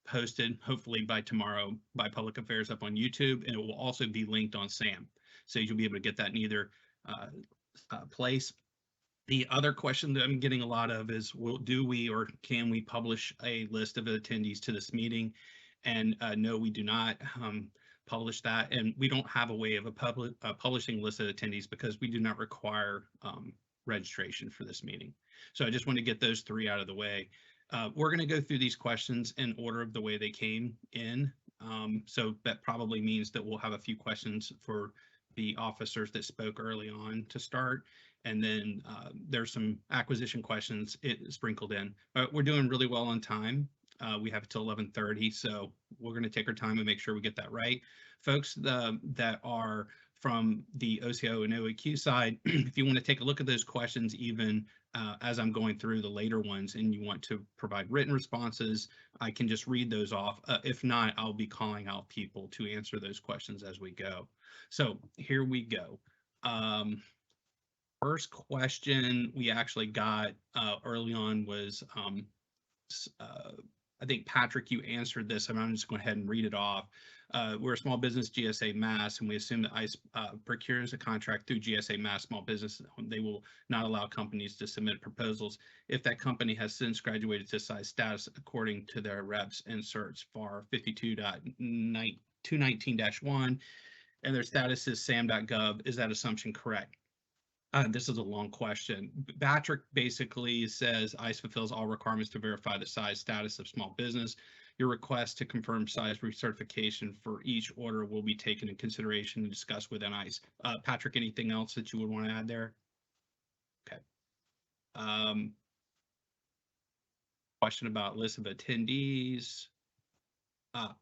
posted hopefully by tomorrow by Public Affairs up on YouTube, and it will also be linked on SAM. So you'll be able to get that in either place. The other question that I'm getting a lot of is, do we or can we publish a list of attendees to this meeting? And no, we do not. publish that. And we don't have a way of publishing listed attendees because we do not require registration for this meeting. So I just want to get those three out of the way. We're going to go through these questions in order of the way they came in. So that probably means that we'll have a few questions for the officers that spoke early on to start. And then there's some acquisition questions sprinkled in. We're doing really well on time. We have till 11:30, so we're going to take our time and make sure we get that right. Folks that are from the OCIO and OAQ side, if you want to take a look at those questions, even as I'm going through the later ones, and you want to provide written responses, I can just read those off. If not, I'll be calling out people to answer those questions as we go. So here we go. First question we actually got early on was, I think, Patrick, you answered this, and I'm just going ahead and read it off. We're a small business GSA Mass, and we assume that ICE procures a contract through GSA Mass small business. They will not allow companies to submit proposals if that company has since graduated to size status according to their reps and certs FAR 52.219-1, and their status is SAM.gov. Is that assumption correct? This is a long question. Patrick basically says ICE fulfills all requirements to verify the size status of small business. Your request to confirm size recertification for each order will be taken in consideration and discussed within ICE. Patrick, anything else that you would want to add there? Okay. Question about list of attendees.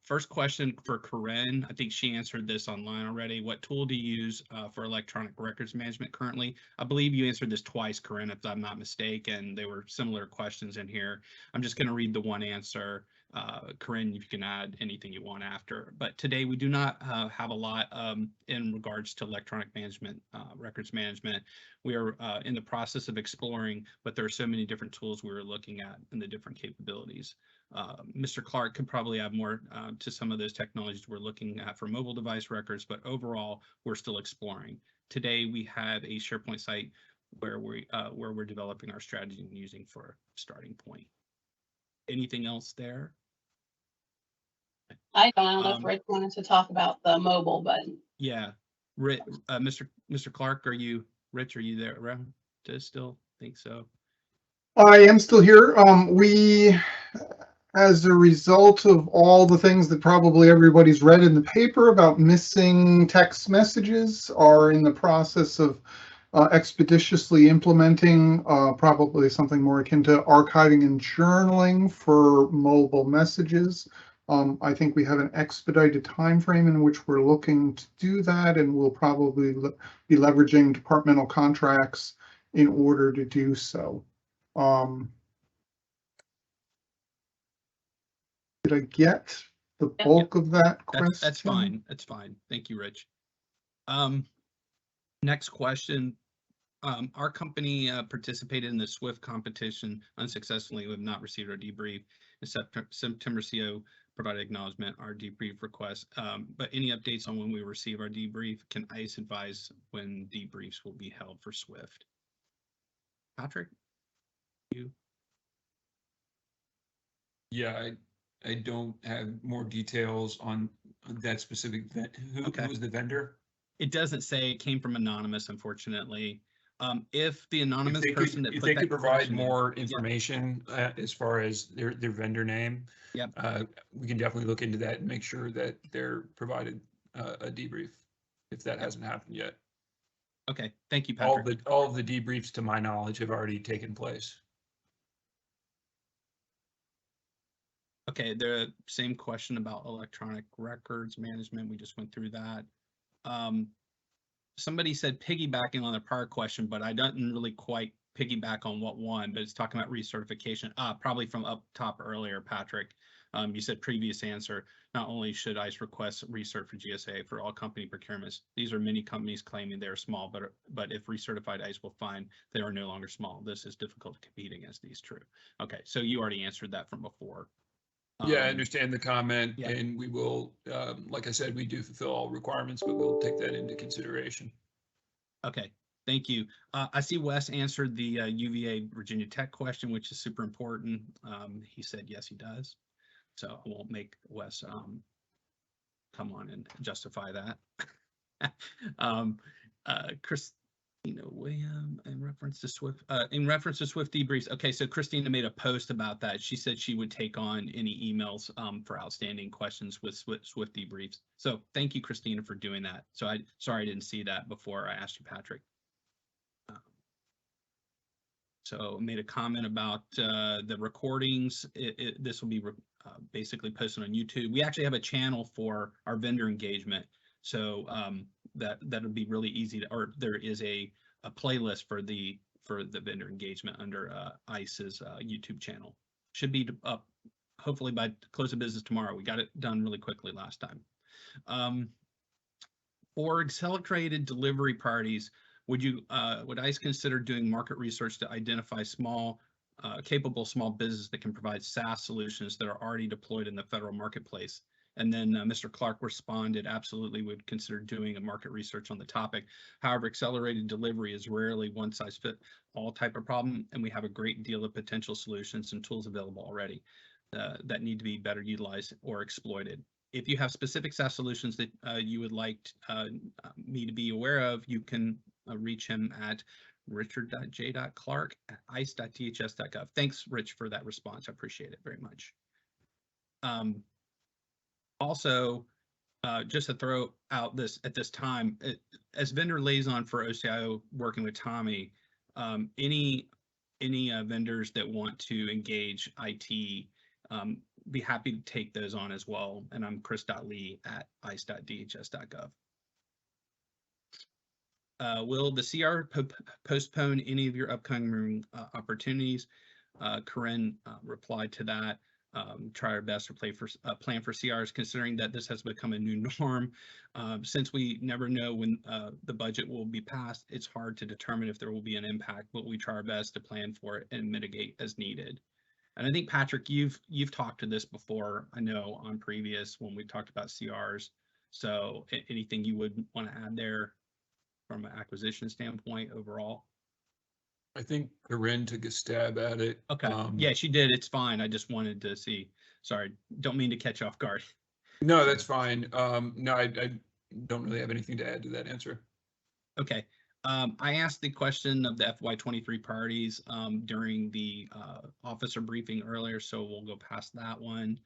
First question for Corinne. I think she answered this online already. What tool do you use for electronic records management currently? I believe you answered this twice, Corinne, if I'm not mistaken. They were similar questions in here. I'm just going to read the one answer. Corinne, if you can add anything you want after. But today we do not have a lot in regards to electronic management, records management. We are in the process of exploring, but there are so many different tools we were looking at and the different capabilities. Mr. Clark could probably add more to some of those technologies we're looking at for mobile device records, but overall, we're still exploring. Today, we have a SharePoint site where we're developing our strategy and using for a starting point. Anything else there? I don't know if Rick wanted to talk about the mobile, but yeah, Rick, Mr. Clark, Rich, are you there around? Do you still think so? I am still here. As a result of all the things that probably everybody's read in the paper about missing text messages, are in the process of expeditiously implementing probably something more akin to archiving and journaling for mobile messages. I think we have an expedited time frame in which we're looking to do that, and we'll probably be leveraging departmental contracts in order to do so. Did I get the bulk of that question? That's fine. That's fine. Thank you, Rich. Next question. Our company participated in the SWIFT competition unsuccessfully. We have not received our debrief. The September CO provided acknowledgement our debrief request. But any updates on when we receive our debrief? Can ICE advise when debriefs will be held for SWIFT? Patrick, you? Yeah, I don't have more details on that specific event. Who was the vendor? It doesn't say. It came from anonymous, unfortunately. If the anonymous person that if put they that could provide question more information as far as their vendor name, we can definitely look into that and make sure that they're provided a debrief if that hasn't happened yet. Okay, thank you, Patrick. All of the debriefs, to my knowledge, have already taken place. Okay, the same question about electronic records management. We just went through that. Somebody said piggybacking on the prior question, but I didn't really quite piggyback on what one, but it's talking about recertification. Probably from up top earlier, Patrick. You said previous answer, not only should ICE request recert for GSA for all company procurements, these are many companies claiming they're small, but if recertified, ICE will find they are no longer small. This is difficult to compete against these. True. Okay, so you already answered that from before. Yeah, I understand the comment, and we will, like I said, we do fulfill all requirements, but we'll take that into consideration. Okay, thank you. I see Wes answered the UVA Virginia Tech question, which is super important. He said yes, he does. So I won't make Wes come on and justify that. Christina William in reference to Swift debriefs. Okay, so Christina made a post about that. She said she would take on any emails for outstanding questions with Swift debriefs. So thank you, Christina, for doing that. So sorry I didn't see that before I asked you, Patrick. So made a comment about the recordings. This will be basically posted on YouTube. We actually have a channel for our vendor engagement. So that'll be really easy to, or there is a playlist for the vendor engagement under ICE's YouTube channel. Should be up hopefully by close of business tomorrow. We got it done really quickly last time. For accelerated delivery parties, would ICE consider doing market research to identify capable small business that can provide SaaS solutions that are already deployed in the federal marketplace? And then Mr. Clark responded, absolutely would consider doing a market research on the topic. However, accelerated delivery is rarely one size fit all type of problem, and we have a great deal of potential solutions and tools available already that need to be better utilized or exploited. If you have specific SaaS solutions that you would like me to be aware of, you can reach him at richard.j.clark@ice.dhs.gov. Thanks, Rich, for that response. I appreciate it very much. Also, just to throw out this at this time, as vendor liaison for OCIO, working with Tommy, any vendors that want to engage IT, be happy to take those on as well. And I'm chris.lee@ice.dhs.gov. Will the CR postpone any of your upcoming opportunities? Corinne replied to that. Try our best to plan for CRs, considering that this has become a new norm. Since we never know when the budget will be passed, it's hard to determine if there will be an impact, but we try our best to plan for it and mitigate as needed. And I think, Patrick, you've talked to this before, I know, on previous when we talked about CRs. So anything you would want to add there from an acquisition standpoint overall? I think Corinne took a stab at it. Okay. Yeah, she did. It's fine. I just wanted to see. Sorry, don't mean to catch you off guard. No, that's fine. No, I don't really have anything to add to that answer. Okay. I asked the question of the FY23 priorities during the officer briefing earlier, so we'll go past that one.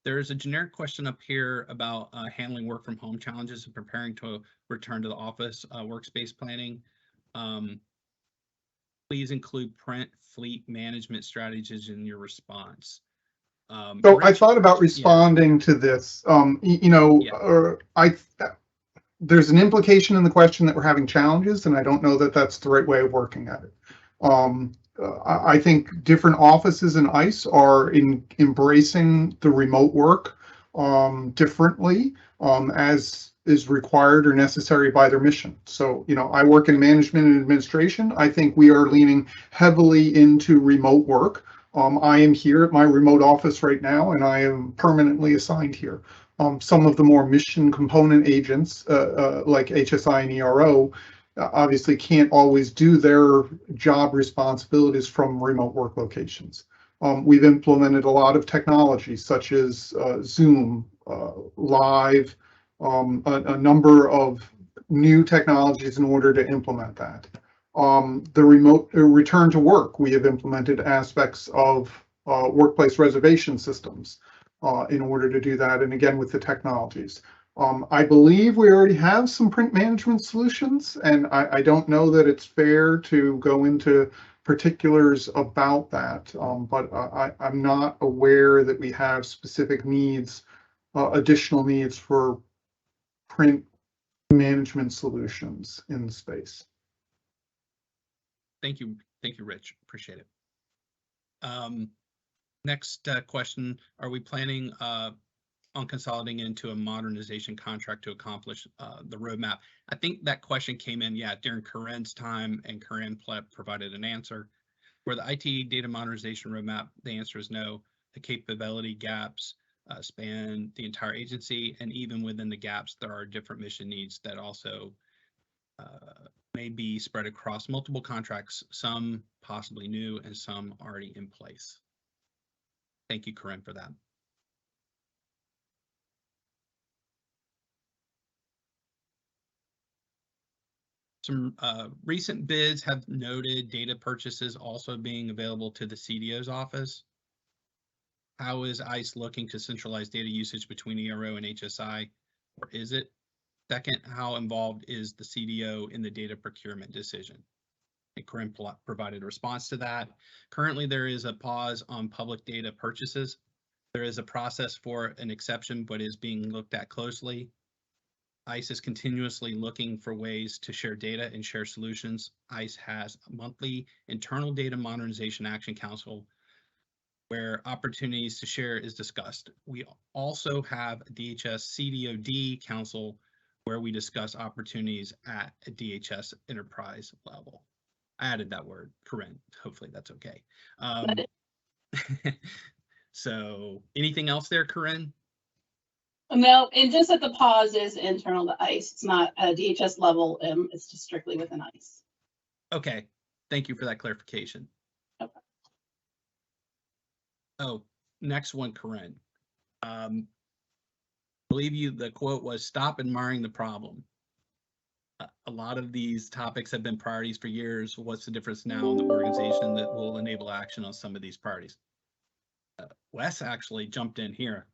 There's a generic question up here about handling work from home challenges and preparing to return to the office workspace planning. Please include print fleet management strategies in your response. So I thought about responding to this. There's an implication in the question that we're having challenges, and I don't know that that's the right way of working at it. I think different offices in ICE are embracing the remote work differently as is required or necessary by their mission. So, I work in management and administration. I think we are leaning heavily into remote work. I am here at my remote office right now, and I am permanently assigned here. Some of the more mission component agents, like HSI and ERO, obviously can't always do their job responsibilities from remote work locations. We've implemented a lot of technology such as Zoom, Live, a number of new technologies in order to implement that. The remote return to work, we have implemented aspects of workplace reservation systems in order to do that, and again with the technologies. I believe we already have some print management solutions, and I don't know that it's fair to go into particulars about that, but I'm not aware that we have specific needs, additional needs for print management solutions in the space. Thank you, Rich. Appreciate it. Next question: are we planning on consolidating into a modernization contract to accomplish the roadmap? I think that question came in, during Corinne's time, and Corinne provided an answer. For the IT data modernization roadmap, the answer is no. The capability gaps span the entire agency, and even within the gaps, there are different mission needs that also may be spread across multiple contracts, some possibly new and some already in place. Thank you, Corinne, for that. Some recent bids have noted data purchases also being available to the CDO's office. How is ICE looking to centralize data usage between ERO and HSI, or is it? Second, how involved is the CDO in the data procurement decision? And Corinne provided a response to that. Currently, there is a pause on public data purchases. There is a process for an exception, but is being looked at closely. ICE is continuously looking for ways to share data and share solutions. ICE has a monthly internal data modernization action council where opportunities to share is discussed. We also have a DHS CDOD council where we discuss opportunities at a DHS enterprise level. I added that word, Corinne. Hopefully that's okay. So anything else there, Corinne? No, and just that the pause is internal to ICE. It's not a DHS level. It's just strictly within ICE. Okay, thank you for that clarification. Okay. Oh, next one, Corinne. Believe the quote was, "Stop admiring the problem." A lot of these topics have been priorities for years. What's the difference now in the organization that will enable action on some of these priorities? Wes actually jumped in here.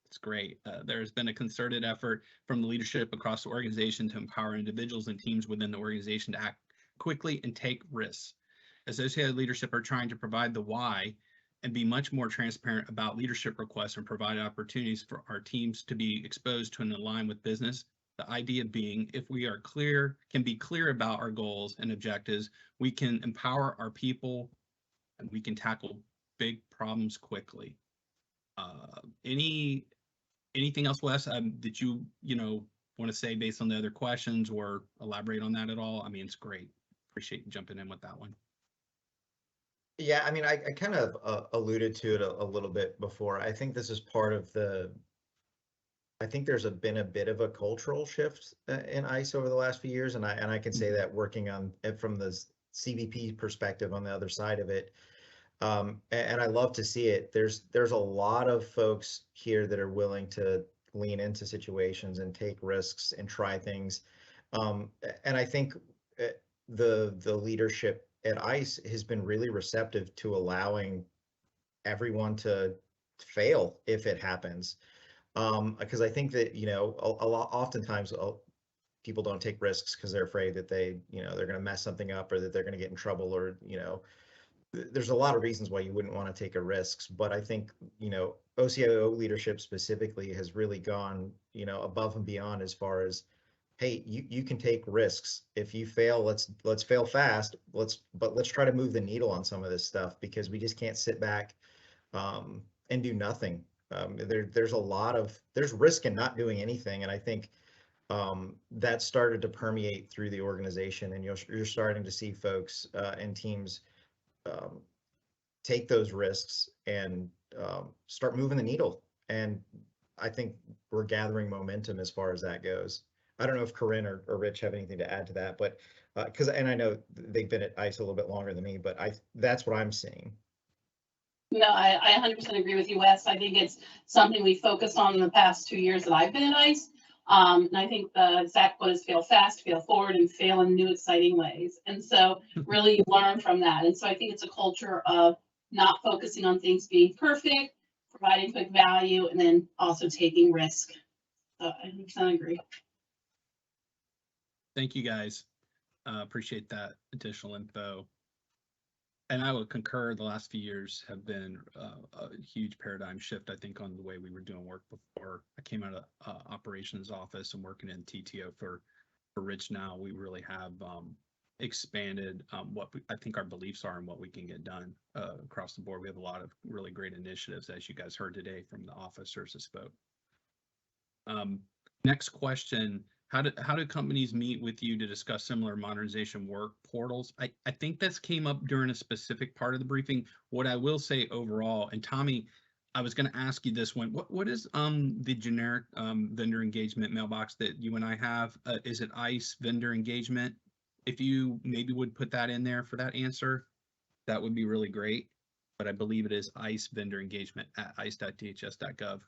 It's great. There's been a concerted effort from the leadership across the organization to empower individuals and teams within the organization to act quickly and take risks. Associated leadership are trying to provide the why and be much more transparent about leadership requests and provide opportunities for our teams to be exposed to and align with business. The idea being, if we are can be clear about our goals and objectives, we can empower our people and we can tackle big problems quickly. Anything else, Wes, that you want to say based on the other questions or elaborate on that at all? I mean, it's great. Appreciate you jumping in with that one. Yeah, I mean, I kind of alluded to it a little bit before. I think this is part of I think there's been a bit of a cultural shift in ICE over the last few years, and I can say that working on it from the CVP perspective on the other side of it. And I love to see it. There's a lot of folks here that are willing to lean into situations and take risks and try things. And I think the leadership at ICE has been really receptive to allowing everyone to fail if it happens. Because I think that, oftentimes people don't take risks because they're afraid that they're going to mess something up or that they're going to get in trouble, or, there's a lot of reasons why you wouldn't want to take a risks. But I think, OCIO leadership specifically has really gone, above and beyond as far as, hey, you can take risks. If you fail, let's fail fast. But let's try to move the needle on some of this stuff, because we just can't sit back and do nothing. There's risk in not doing anything, and I think that started to permeate through the organization, and you're starting to see folks and teams take those risks and start moving the needle. And I think we're gathering momentum as far as that goes. I don't know if Corinne or Rich have anything to add to that, but and I know they've been at ICE a little bit longer than me, but that's what I'm seeing. No, I 100% agree with you, Wes. I think it's something we focused on in the past 2 years that I've been at ICE. And I think the exact quote is fail fast, fail forward, and fail in new, exciting ways. And so really you learn from that. And so I think it's a culture of not focusing on things being perfect, providing quick value, and then also taking risk. So I 100% agree. Thank you, guys. Appreciate that additional info. And I would concur, the last few years have been a huge paradigm shift, I think, on the way we were doing work before. I came out of operations office and working in TTO for Rich now. We really have expanded what I think our beliefs are and what we can get done across the board. We have a lot of really great initiatives, as you guys heard today from the officers that spoke. Next question. How do companies meet with you to discuss similar modernization work portals? I think this came up during a specific part of the briefing. What I will say overall, and Tommy, I was going to ask you this one. What is the generic vendor engagement mailbox that you and I have? Is it ICE vendor engagement? If you maybe would put that in there for that answer, that would be really great. But I believe it is ICE vendor engagement at ice.dhs.gov.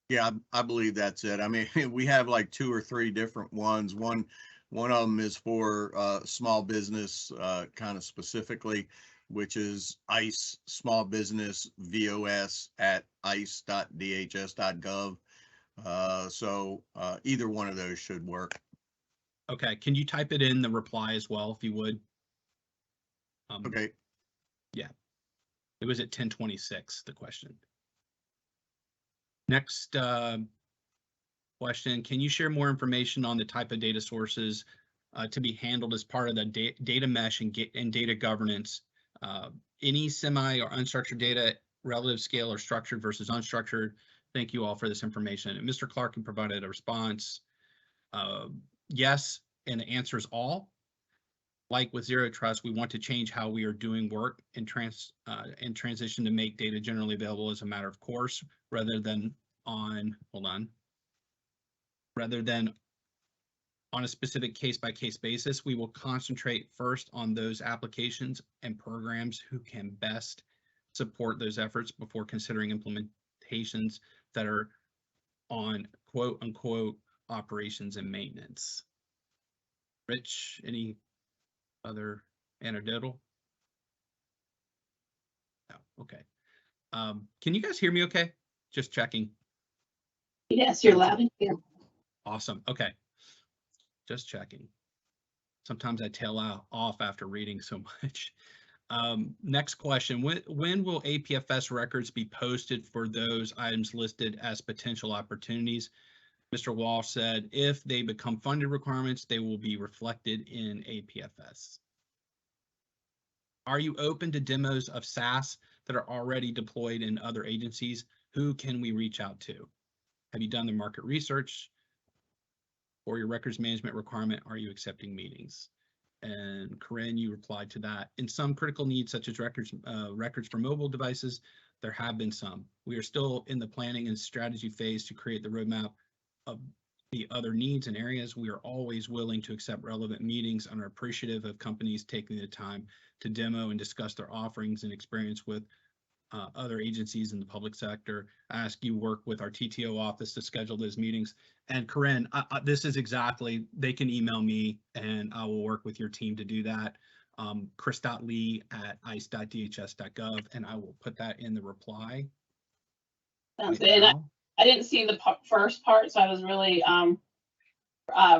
Yeah, I believe that's it. I mean, we have like 2 or 3 different ones. One One of them is for small business, kind of specifically, which is ICE Small Business VOS at ice.dhs.gov. So either one of those should work. Okay, can you type it in the reply as well, if you would? Okay. Yeah, it was at 10:26, the question. Next question, can you share more information on the type of data sources to be handled as part of the data mesh and data governance? Any semi or unstructured data, relative scale or structured versus unstructured? Thank you all for this information. And Mr. Clark provided a response. Yes, and the answer is all. Like with Zero Trust, we want to change how we are doing work and transition to make data generally available as a matter of course, rather than on a specific case-by-case basis. We will concentrate first on those applications and programs who can best support those efforts before considering implementations that are on quote unquote operations and maintenance. Rich, any other anecdotal? No, okay. Can you guys hear me okay? Just checking. Yes, you're loud and clear. Awesome, okay. Just checking. Sometimes I tail off after reading so much. Next question, when will APFS records be posted for those items listed as potential opportunities? Mr. Walsh said, if they become funded requirements, they will be reflected in APFS. Are you open to demos of SaaS that are already deployed in other agencies? Who can we reach out to? Have you done the market research? For your records management requirement, are you accepting meetings? And Corinne, you replied to that. In some critical needs, such as records for mobile devices, there have been some. We are still in the planning and strategy phase to create the roadmap of the other needs and areas. We are always willing to accept relevant meetings and are appreciative of companies taking the time to demo and discuss their offerings and experience with other agencies in the public sector. I ask you work with our TTO office to schedule those meetings. And Corinne, this is exactly, they can email me and I will work with your team to do that. chris.lee@ice.dhs.gov, and I will put that in the reply. Sounds good. I didn't see the first part, so I was really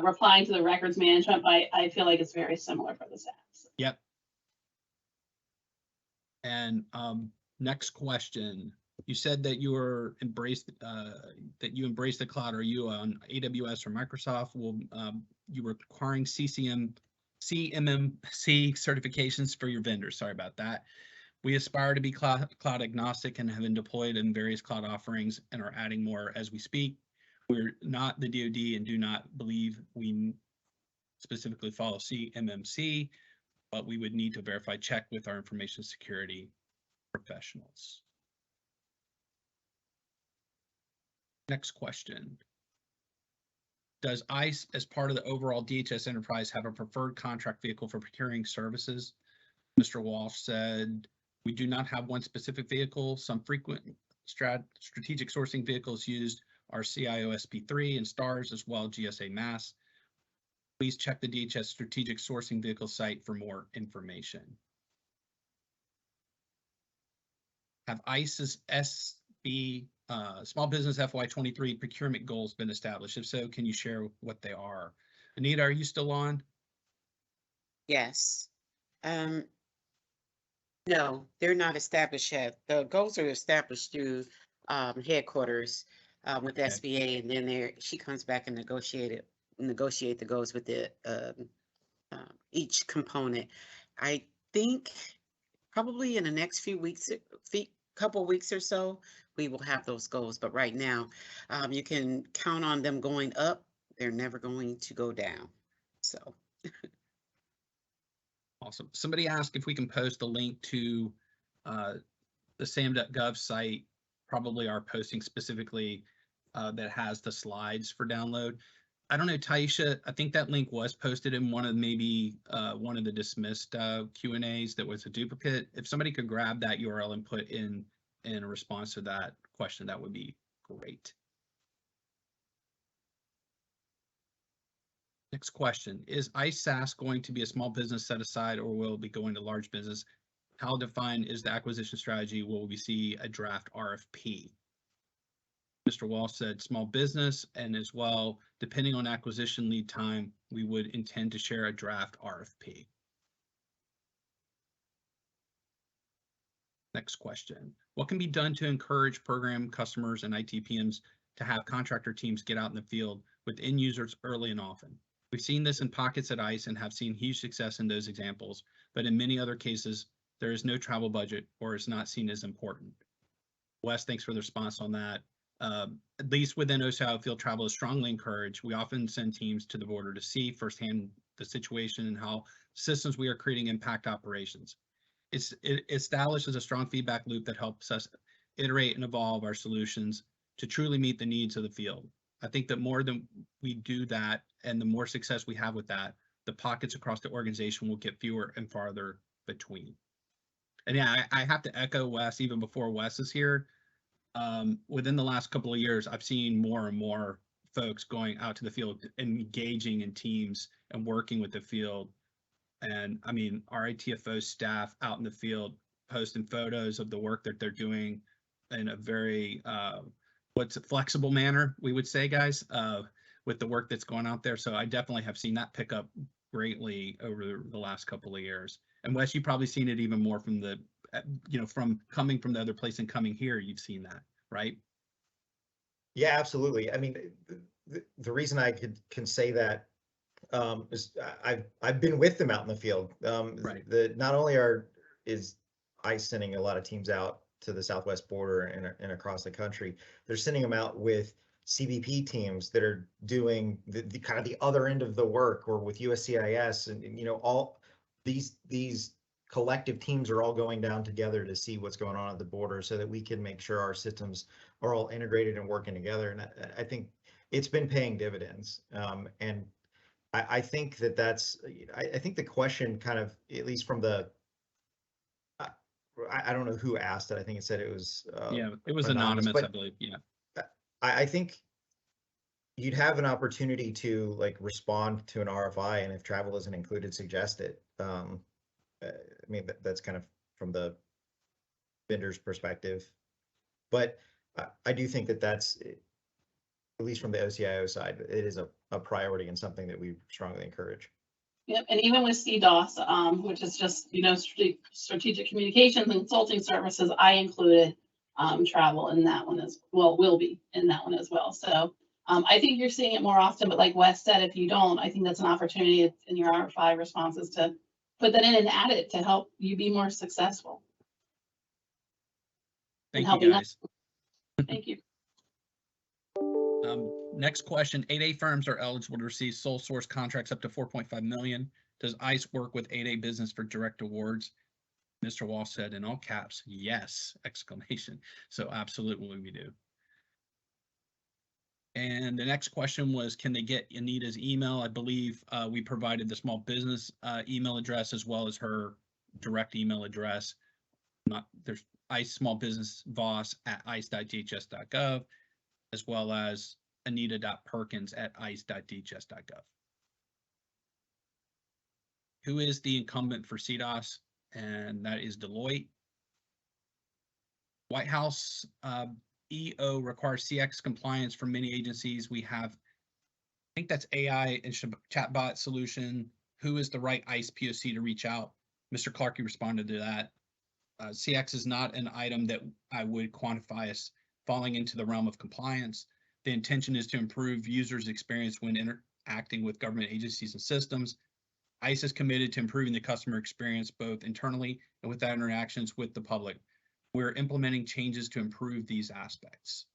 replying to the records management, but I feel like it's very similar for the SaaS. Yep. And next question. You said that you were embraced you embrace the cloud. Are you on AWS or Microsoft? Will you requiring CMMC certifications for your vendors? Sorry about that. We aspire to be cloud agnostic and have been deployed in various cloud offerings and are adding more as we speak. We're not the DoD and do not believe we specifically follow CMMC, but we would need to check with our information security professionals. Next question. Does ICE, as part of the overall DHS enterprise, have a preferred contract vehicle for procuring services? Mr. Walsh said, we do not have one specific vehicle. Some frequent strategic sourcing vehicles used are OCIO SP3 and STARS, as well as GSA MASS. Please check the DHS strategic sourcing vehicle site for more information. Have ICE's Small Business FY23 procurement goals been established? If so, can you share what they are? Anita, are you still on? Yes. No, they're not established yet. The goals are established through headquarters with the SBA, and then she comes back and negotiate the goals with the each component. I think probably in the next couple weeks or so, we will have those goals. But right now, you can count on them going up. They're never going to go down. So. Awesome. Somebody asked if we can post a link to the SAM.gov site, probably our posting specifically that has the slides for download. I don't know, Taisha, I think that link was posted in one of the dismissed Q&As that was a duplicate. If somebody could grab that URL and put in a response to that question, that would be great. Next question, is ICE SaaS going to be a small business set aside or will it be going to large business? How defined is the acquisition strategy? Will we see a draft RFP? Mr. Walsh said small business, and as well, depending on acquisition lead time, we would intend to share a draft RFP. Next question, what can be done to encourage program customers and IT PMs to have contractor teams get out in the field with end users early and often? We've seen this in pockets at ICE and have seen huge success in those examples, but in many other cases, there is no travel budget or is not seen as important. Wes, thanks for the response on that. At least within OCIO, field travel is strongly encouraged. We often send teams to the border to see firsthand the situation and how systems we are creating impact operations. It establishes a strong feedback loop that helps us iterate and evolve our solutions to truly meet the needs of the field. I think that more than we do that and the more success we have with that, the pockets across the organization will get fewer and farther between. And yeah, I have to echo Wes, even before Wes is here. Within the last couple of years, I've seen more and more folks going out to the field and engaging in teams and working with the field. And I mean, our ITFO staff out in the field posting photos of the work that they're doing in a very, flexible manner, we would say, guys, with the work that's going out there. So I definitely have seen that pick up greatly over the last couple of years. And Wes, you've probably seen it even more from the, from coming from the other place and coming here, you've seen that, right? Yeah, absolutely. I mean, the reason I can say that is I've been with them out in the field. Right. Not only is ICE sending a lot of teams out to the southwest border and across the country, they're sending them out with CBP teams that are doing the kind of the other end of the work, or with USCIS, and all these collective teams are all going down together to see what's going on at the border so that we can make sure our systems are all integrated and working together. And I think it's been paying dividends. And I think I think the question kind of, at least from the, I don't know who asked it. I think it said it was yeah, it was anonymous, I believe. Yeah. I think you'd have an opportunity to like respond to an RFI, and if travel isn't included, suggest it. I mean, that's kind of from the vendor's perspective, but I do think that's, at least from the OCIO side, it is a priority and something that we strongly encourage. Yep, and even with CDOS, which is just, strategic communications and consulting services, I included travel in that one as well, will be in that one as well. So I think you're seeing it more often, but like Wes said, if you don't, I think that's an opportunity in your RFI responses to put that in and add it to help you be more successful. Thank you, guys. Thank you. Next question, 8A firms are eligible to receive sole source contracts up to 4.5 million. Does ICE work with 8A business for direct awards? Mr. Walsh said in all caps, yes, exclamation. So absolutely we do. And the next question was, can they get Anita's email? I believe we provided the small business email address as well as her direct email address. There's ICE small business boss at ice.dhs.gov, as well as anita.perkins@ice.dhs.gov. Who is the incumbent for CDOS? And that is Deloitte. White House EO requires CX compliance from many agencies. We have, I think that's AI and chatbot solution. Who is the right ICE POC to reach out? Mr. Clark, you responded to that. CX is not an item that I would quantify as falling into the realm of compliance. The intention is to improve users' experience when interacting with government agencies and systems. ICE is committed to improving the customer experience both internally and with interactions with the public. We're implementing changes to improve these aspects.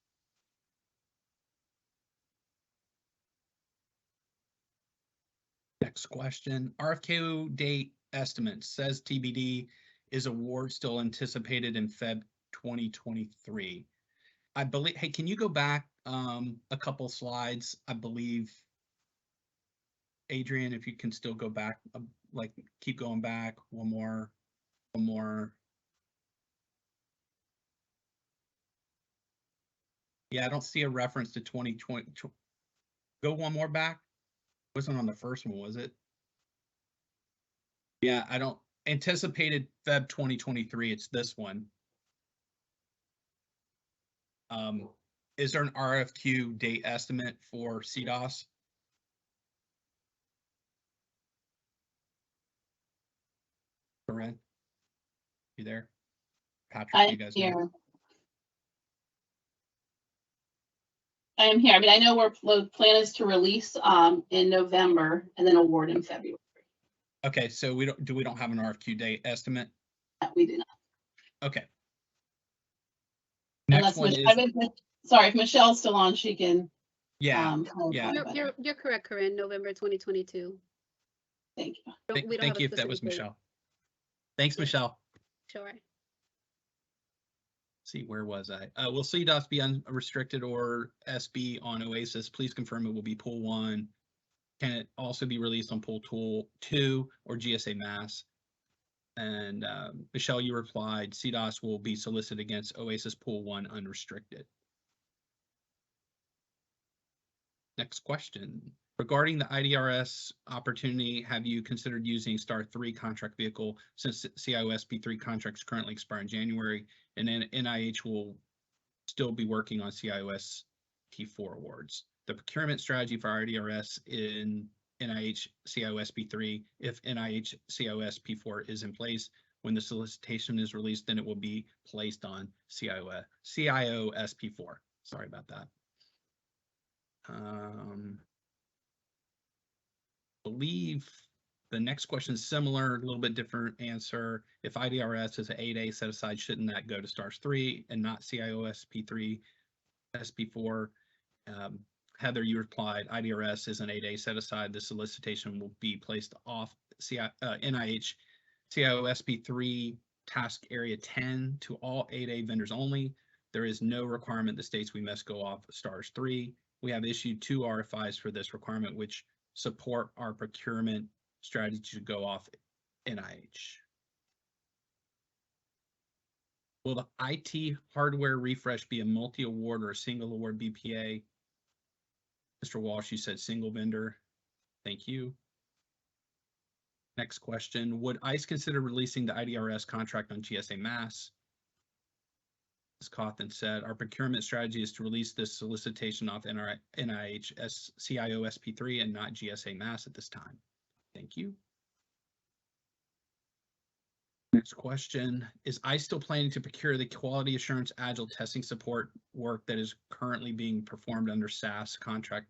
Next question, RFQ date estimate says TBD. Is award still anticipated in Feb 2023? I believe, hey, can you go back a couple slides? I believe, Adrian, if you can still go back, like keep going back, one more. Yeah, I don't see a reference to 2020. Go one more back. Wasn't on the first one, was it? Yeah, I don't anticipated Feb 2023. It's this one. Is there an RFQ date estimate for CDOS? Corinne, you there? Patrick, you I'm guys here. know? I am here. I mean, I know the plan is to release in November and then award in February. Okay, so we don't have an RFQ date estimate? We do not. Okay. Next Unless one is, sorry, if Michelle's still on, she can. yeah, clarify yeah. better. You're correct, Corinne, November 2022. Thank you. We don't Thank have a you if that was specific date. Michelle. Thanks, Michelle. Sure. See, where was I? Will CDOS be unrestricted or SB on Oasis? Please confirm it will be pool 1. Can it also be released on pool 2 or GSA Mass? And Michelle, you replied, CDOS will be solicited against Oasis pool 1 unrestricted. Next question. Regarding the IDRS opportunity, have you considered using Star 3 contract vehicle since CIO SP3 contracts currently expire in January, and then NIH will still be working on CIOS T4 awards? The procurement strategy for IDRS in NIH CIO SP3, if NIH CIO SP4 is in place, when the solicitation is released, then it will be placed on CIO SP4. Sorry about that. Believe the next question is similar, a little bit different answer. If IDRS is an 8A set aside, shouldn't that go to STARS 3 and not CIO SP3, SP4? Heather, you replied, IDRS is an 8A set aside. The solicitation will be placed off NIH CIO SP3 task area 10 to all 8A vendors only. There is no requirement that states we must go off STARS 3. We have issued 2 RFIs for this requirement, which support our procurement strategy to go off NIH. Will the IT hardware refresh be a multi-award or a single award BPA? Mr. Walsh, you said single vendor. Thank you. Next question. Would ICE consider releasing the IDRS contract on GSA Mass? As Cawthon said, our procurement strategy is to release this solicitation off NIH CIO SP3 and not GSA Mass at this time. Thank you. Next question. Is ICE still planning to procure the quality assurance agile testing support work that is currently being performed under SAS contract,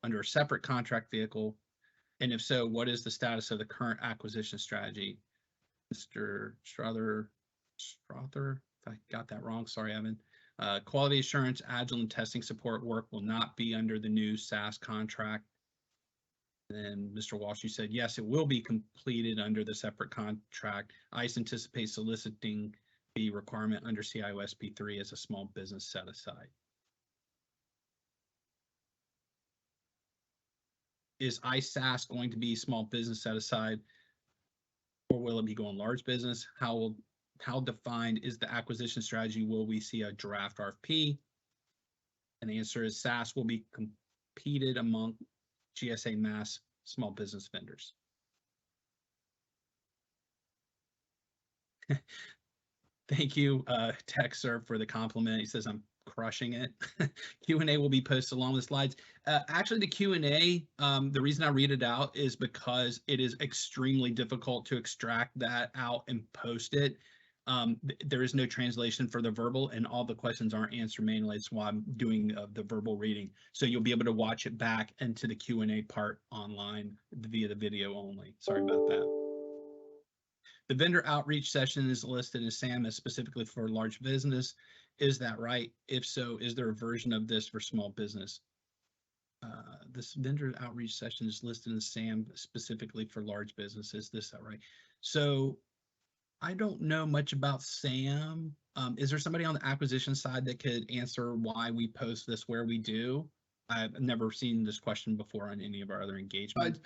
under a separate contract vehicle? And if so, what is the status of the current acquisition strategy? Mr. Strother, if I got that wrong, sorry, Evan. Quality assurance, agile, and testing support work will not be under the new SAS contract. And Mr. Walsh, you said, yes, it will be completed under the separate contract. ICE anticipates soliciting the requirement under CIO SP3 as a small business set aside. Is ICE SAS going to be small business set aside, or will it be going large business? How defined is the acquisition strategy? Will we see a draft RFP? And the answer is SAS will be competed among GSA Mass small business vendors. Thank you, TechServe, for the compliment. He says, I'm crushing it. Q&A will be posted along the slides. Actually, the Q&A, the reason I read it out is because it is extremely difficult to extract that out and post it. There is no translation for the verbal, and all the questions aren't answered manually. That's why I'm doing the verbal reading. So you'll be able to watch it back into the Q&A part online via the video only. Sorry about that. The vendor outreach session is listed in SAM as specifically for large business. Is that right? If so, is there a version of this for small business? This vendor outreach session is listed in SAM specifically for large businesses. Is that right? So I don't know much about SAM. Is there somebody on the acquisition side that could answer why we post this where we do? I've never seen this question before on any of our other engagements.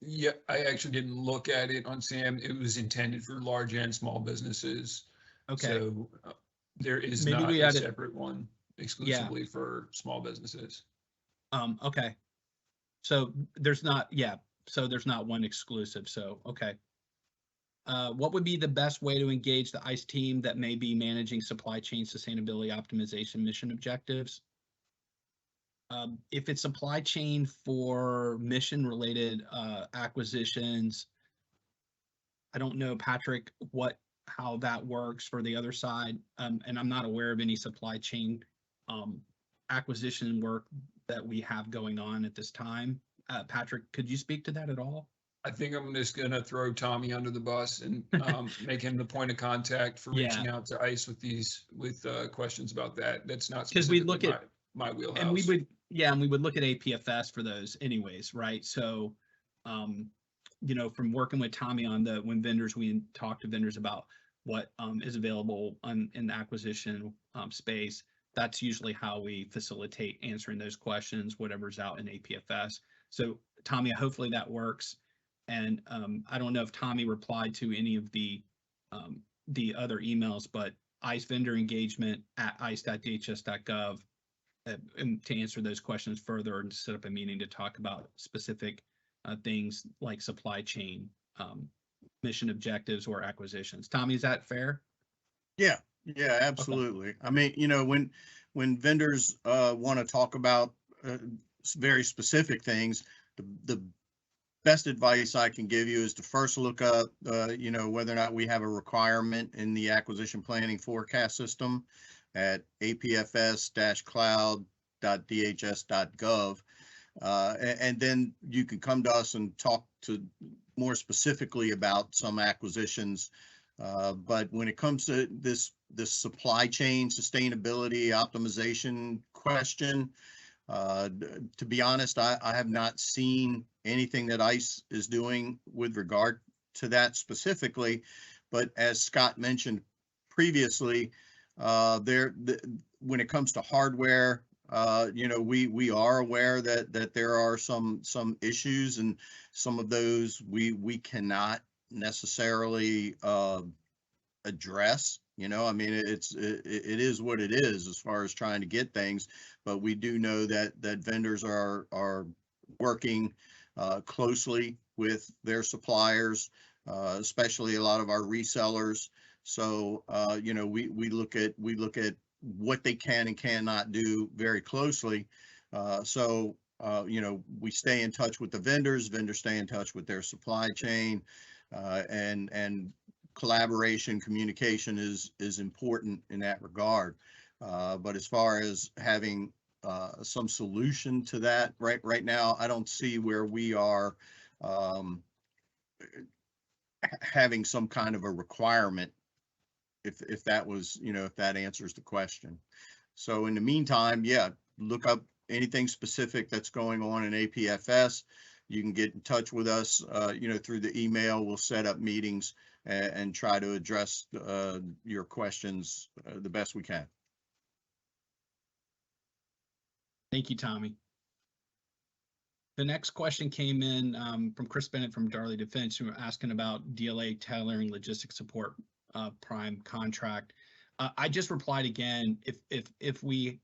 Yeah, I actually didn't look at it on SAM. It was intended for large and small businesses. Okay. So there is Maybe not we a had separate one exclusively for small businesses. Okay. So there's not, yeah, so there's not one exclusive, so, okay. What would be the best way to engage the ICE team that may be managing supply chain sustainability optimization mission objectives? If it's supply chain for mission related acquisitions, I don't know, Patrick, how that works for the other side. And I'm not aware of any supply chain acquisition work that we have going on at this time. Patrick, could you speak to that at all? I think I'm just gonna throw Tommy under the bus and make him the point of contact for reaching out to ICE with questions about that. That's not Because we specifically look at my wheelhouse. and we would look at APFS for those anyways, right? So, you know, from working with Tommy on when we talk to vendors about what is available in the acquisition space, that's usually how we facilitate answering those questions, whatever's out in APFS. So Tommy, hopefully that works. And I don't know if Tommy replied to any of the other emails, but ICE vendor engagement at ice.dhs.gov and to answer those questions further and set up a meeting to talk about specific things like supply chain, mission objectives or acquisitions. Tommy, is that fair? Yeah, absolutely. Okay. I mean, you know, when vendors want to talk about very specific things, the best advice I can give you is to first look up, you know, whether or not we have a requirement in the acquisition planning forecast system at apfs-cloud.dhs.gov. And then you can come to us and talk to more specifically about some acquisitions. But when it comes to this supply chain sustainability optimization question, to be honest, I have not seen anything that ICE is doing with regard to that specifically. But as Scott mentioned previously, when it comes to hardware, you know, we are aware that there are some issues, and some of those we cannot necessarily address. You know, I mean, it is what it is as far as trying to get things, but we do know that vendors are working closely with their suppliers, especially a lot of our resellers. So you know, we look at what they can and cannot do very closely. So you know, we stay in touch with the vendors stay in touch with their supply chain, and collaboration, communication is important in that regard. But as far as having some solution to that right now, I don't see where we are having some kind of a requirement, if that was, you know, if that answers the question. So in the meantime, yeah, look up anything specific that's going on in APFS. You can get in touch with us, you know, through the email. We'll set up meetings and try to address your questions the best we can. Thank you, Tommy. The next question came in from Chris Bennett from Darley Defense, who were asking about DLA tailoring logistics support prime contract. I just replied again, if we,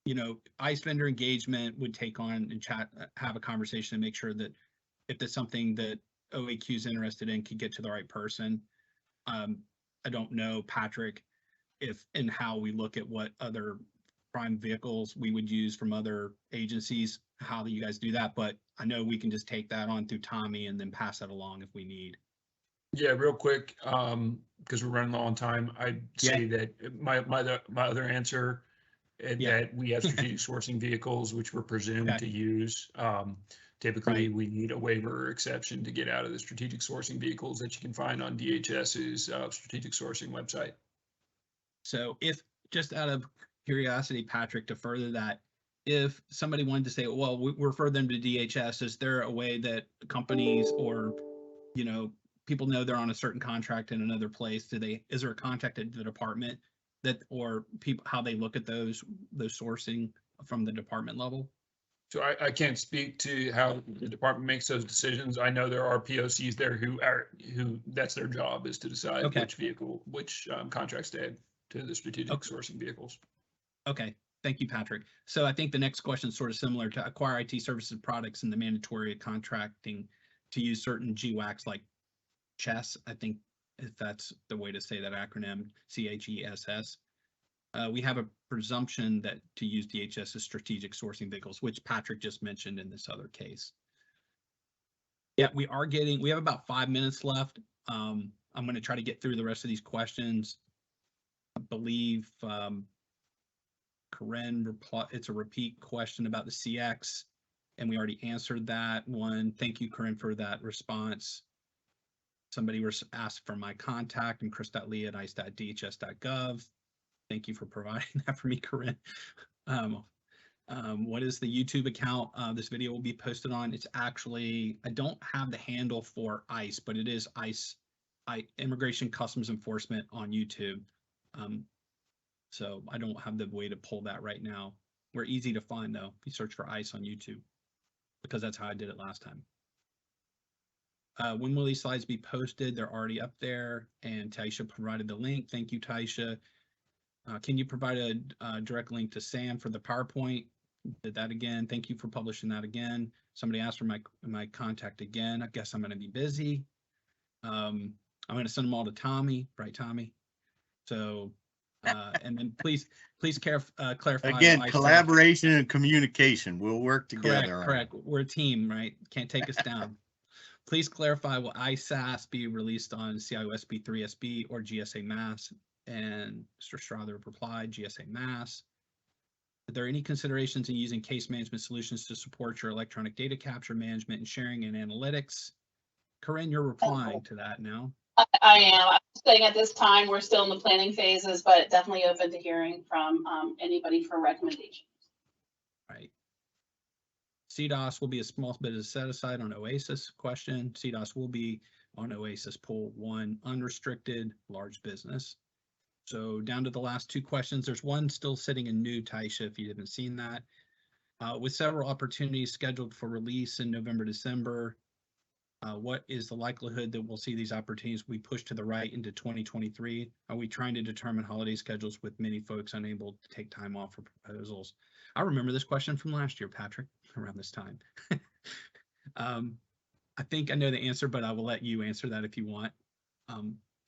you know, ICE vendor engagement would take on and have a conversation and make sure that if there's something that OAQ is interested in, could get to the right person. I don't know, Patrick, if and how we look at what other prime vehicles we would use from other agencies, how do you guys do that? But I know we can just take that on through Tommy and then pass that along if we need. Yeah, real quick, because we're running low on time, I'd say that my other answer, that we have strategic sourcing vehicles, which we're presumed to use. Typically, we need a waiver or exception to get out of the strategic sourcing vehicles that you can find on DHS's strategic sourcing website. So if, just out of curiosity, Patrick, to further that, if somebody wanted to say, well, we refer them to DHS, is there a way that companies or, you know, people know they're on a certain contract in another place? Is there a contact at the department that, or people, how they look at those sourcing from the department level? So I can't speak to how the department makes those decisions. I know there are POCs there who that's their job, is to decide which contracts to add to the strategic sourcing vehicles. Okay, Thank you, Patrick. So I think the next question is sort of similar to acquire IT services products and the mandatory contracting to use certain GWACs like CHESS. I think if that's the way to say that acronym, CHESS. We have a presumption that to use DHS as strategic sourcing vehicles, which Patrick just mentioned in this other case. Yeah, we have about 5 minutes left. I'm going to try to get through the rest of these questions. I believe Corinne, it's a repeat question about the CX, and we already answered that one. Thank you, Corinne, for that response. Somebody was asked for my contact and chris.lee@ice.dhs.gov. Thank you for providing that for me, Corinne. What is the YouTube account this video will be posted on? It's actually, I don't have the handle for ICE, but it is ICE, Immigration Customs Enforcement on YouTube. So I don't have the way to pull that right now. We're easy to find though. If you search for ICE on YouTube, because that's how I did it last time. When will these slides be posted? They're already up there, and Taisha provided the link. Thank you, Taisha. Can you provide a direct link to Sam for the PowerPoint? Did that again. Thank you for publishing that again. Somebody asked for my contact again. I guess I'm going to be busy. I'm going to send them all to Tommy, right, Tommy? So, and then please clarify. Again, collaboration and communication. We'll work together. Correct. We're a team, right? Can't take us down. Please clarify, will ISAS be released on CIO SB3 SB or GSA Mass? And Mr. Strother replied, GSA Mass. Are there any considerations in using case management solutions to support your electronic data capture, management, and sharing and analytics? Corinne, you're replying to that now. I am. I'm saying at this time, we're still in the planning phases, but definitely open to hearing from anybody for recommendations. Right. CDOS will be a small bit of set aside on OASIS question. CDOS will be on OASIS Pool 1, unrestricted, large business. So down to the last two questions. There's one still sitting in new, Taisha, if you haven't seen that. With several opportunities scheduled for release in November, December, what is the likelihood that we'll see these opportunities we push to the right into 2023? Are we trying to determine holiday schedules with many folks unable to take time off for proposals? I remember this question from last year, Patrick, around this time. I think I know the answer, but I will let you answer that if you want.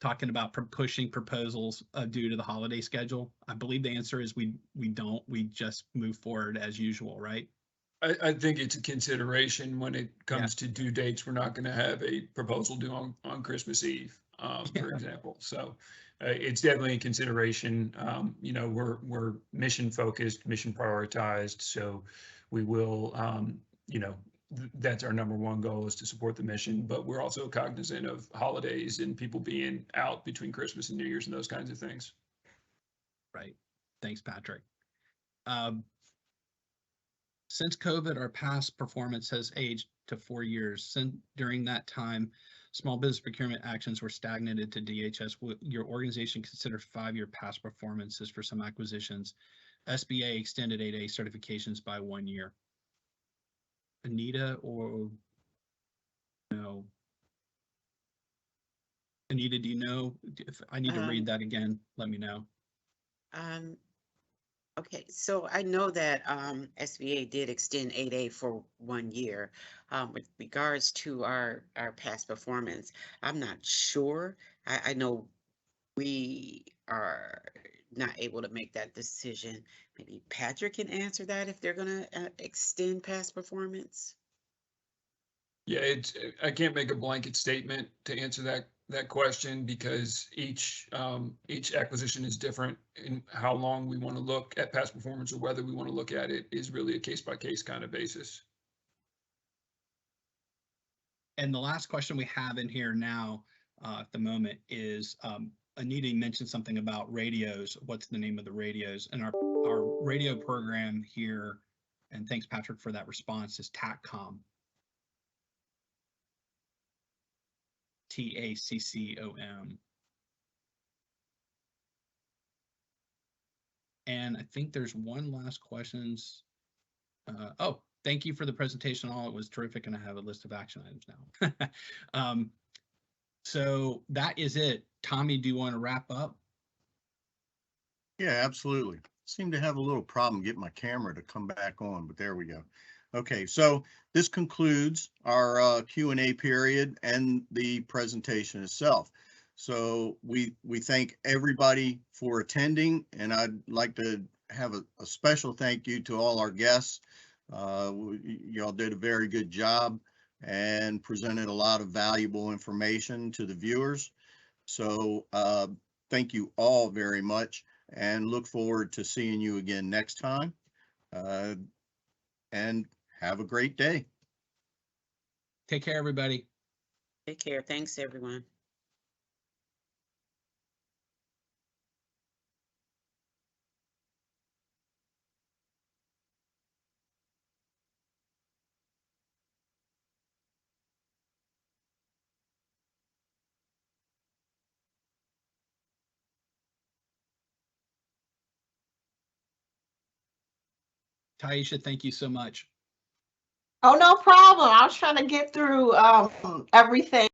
Talking about pushing proposals due to the holiday schedule. I believe the answer is we don't. We just move forward as usual, right? I think it's a consideration when it comes to due dates. We're not going to have a proposal due on Christmas Eve, for example. So it's definitely a consideration. You know, we're mission focused, mission prioritized. So we will, you know, that's our number one goal, is to support the mission, but we're also cognizant of holidays and people being out between Christmas and New Year's and those kinds of things. Right. Thanks, Patrick. Since COVID, our past performance has aged to 4 years. During that time, small business procurement actions were stagnated to DHS. Will your organization consider 5-year past performances for some acquisitions? SBA extended 8A certifications by 1 year. Anita, or no? Anita, do you know? If I need to read that again, let me know. Okay, so I know that SBA did extend 8A for 1 year. With regards to our past performance, I'm not sure. I know we are not able to make that decision. Maybe Patrick can answer that if they're going to extend past performance. Yeah, I can't make a blanket statement to answer that question, because each acquisition is different, and how long we want to look at past performance or whether we want to look at it is really a case by case kind of basis. And the last question we have in here now at the moment is Anita mentioned something about radios. What's the name of the radios? And our radio program here, and thanks Patrick for that response, is TACCOM. TACCOM. And I think there's one last questions. Oh, thank you for the presentation. All, it was terrific, and I have a list of action items now. So that is it. Tommy, do you want to wrap up? Yeah, absolutely. seem to have a little problem getting my camera to come back on, but there we go. Okay, so this concludes our Q&A period and the presentation itself. So we thank everybody for attending, and I'd like to have a special thank you to all our guests. Y'all did a very good job and presented a lot of valuable information to the viewers. So thank you all very much, and look forward to seeing you again next time. And have a great day. Take care, everybody. Take care. Thanks, everyone. Taisha, thank you so much. Oh, no problem. I was trying to get through everything.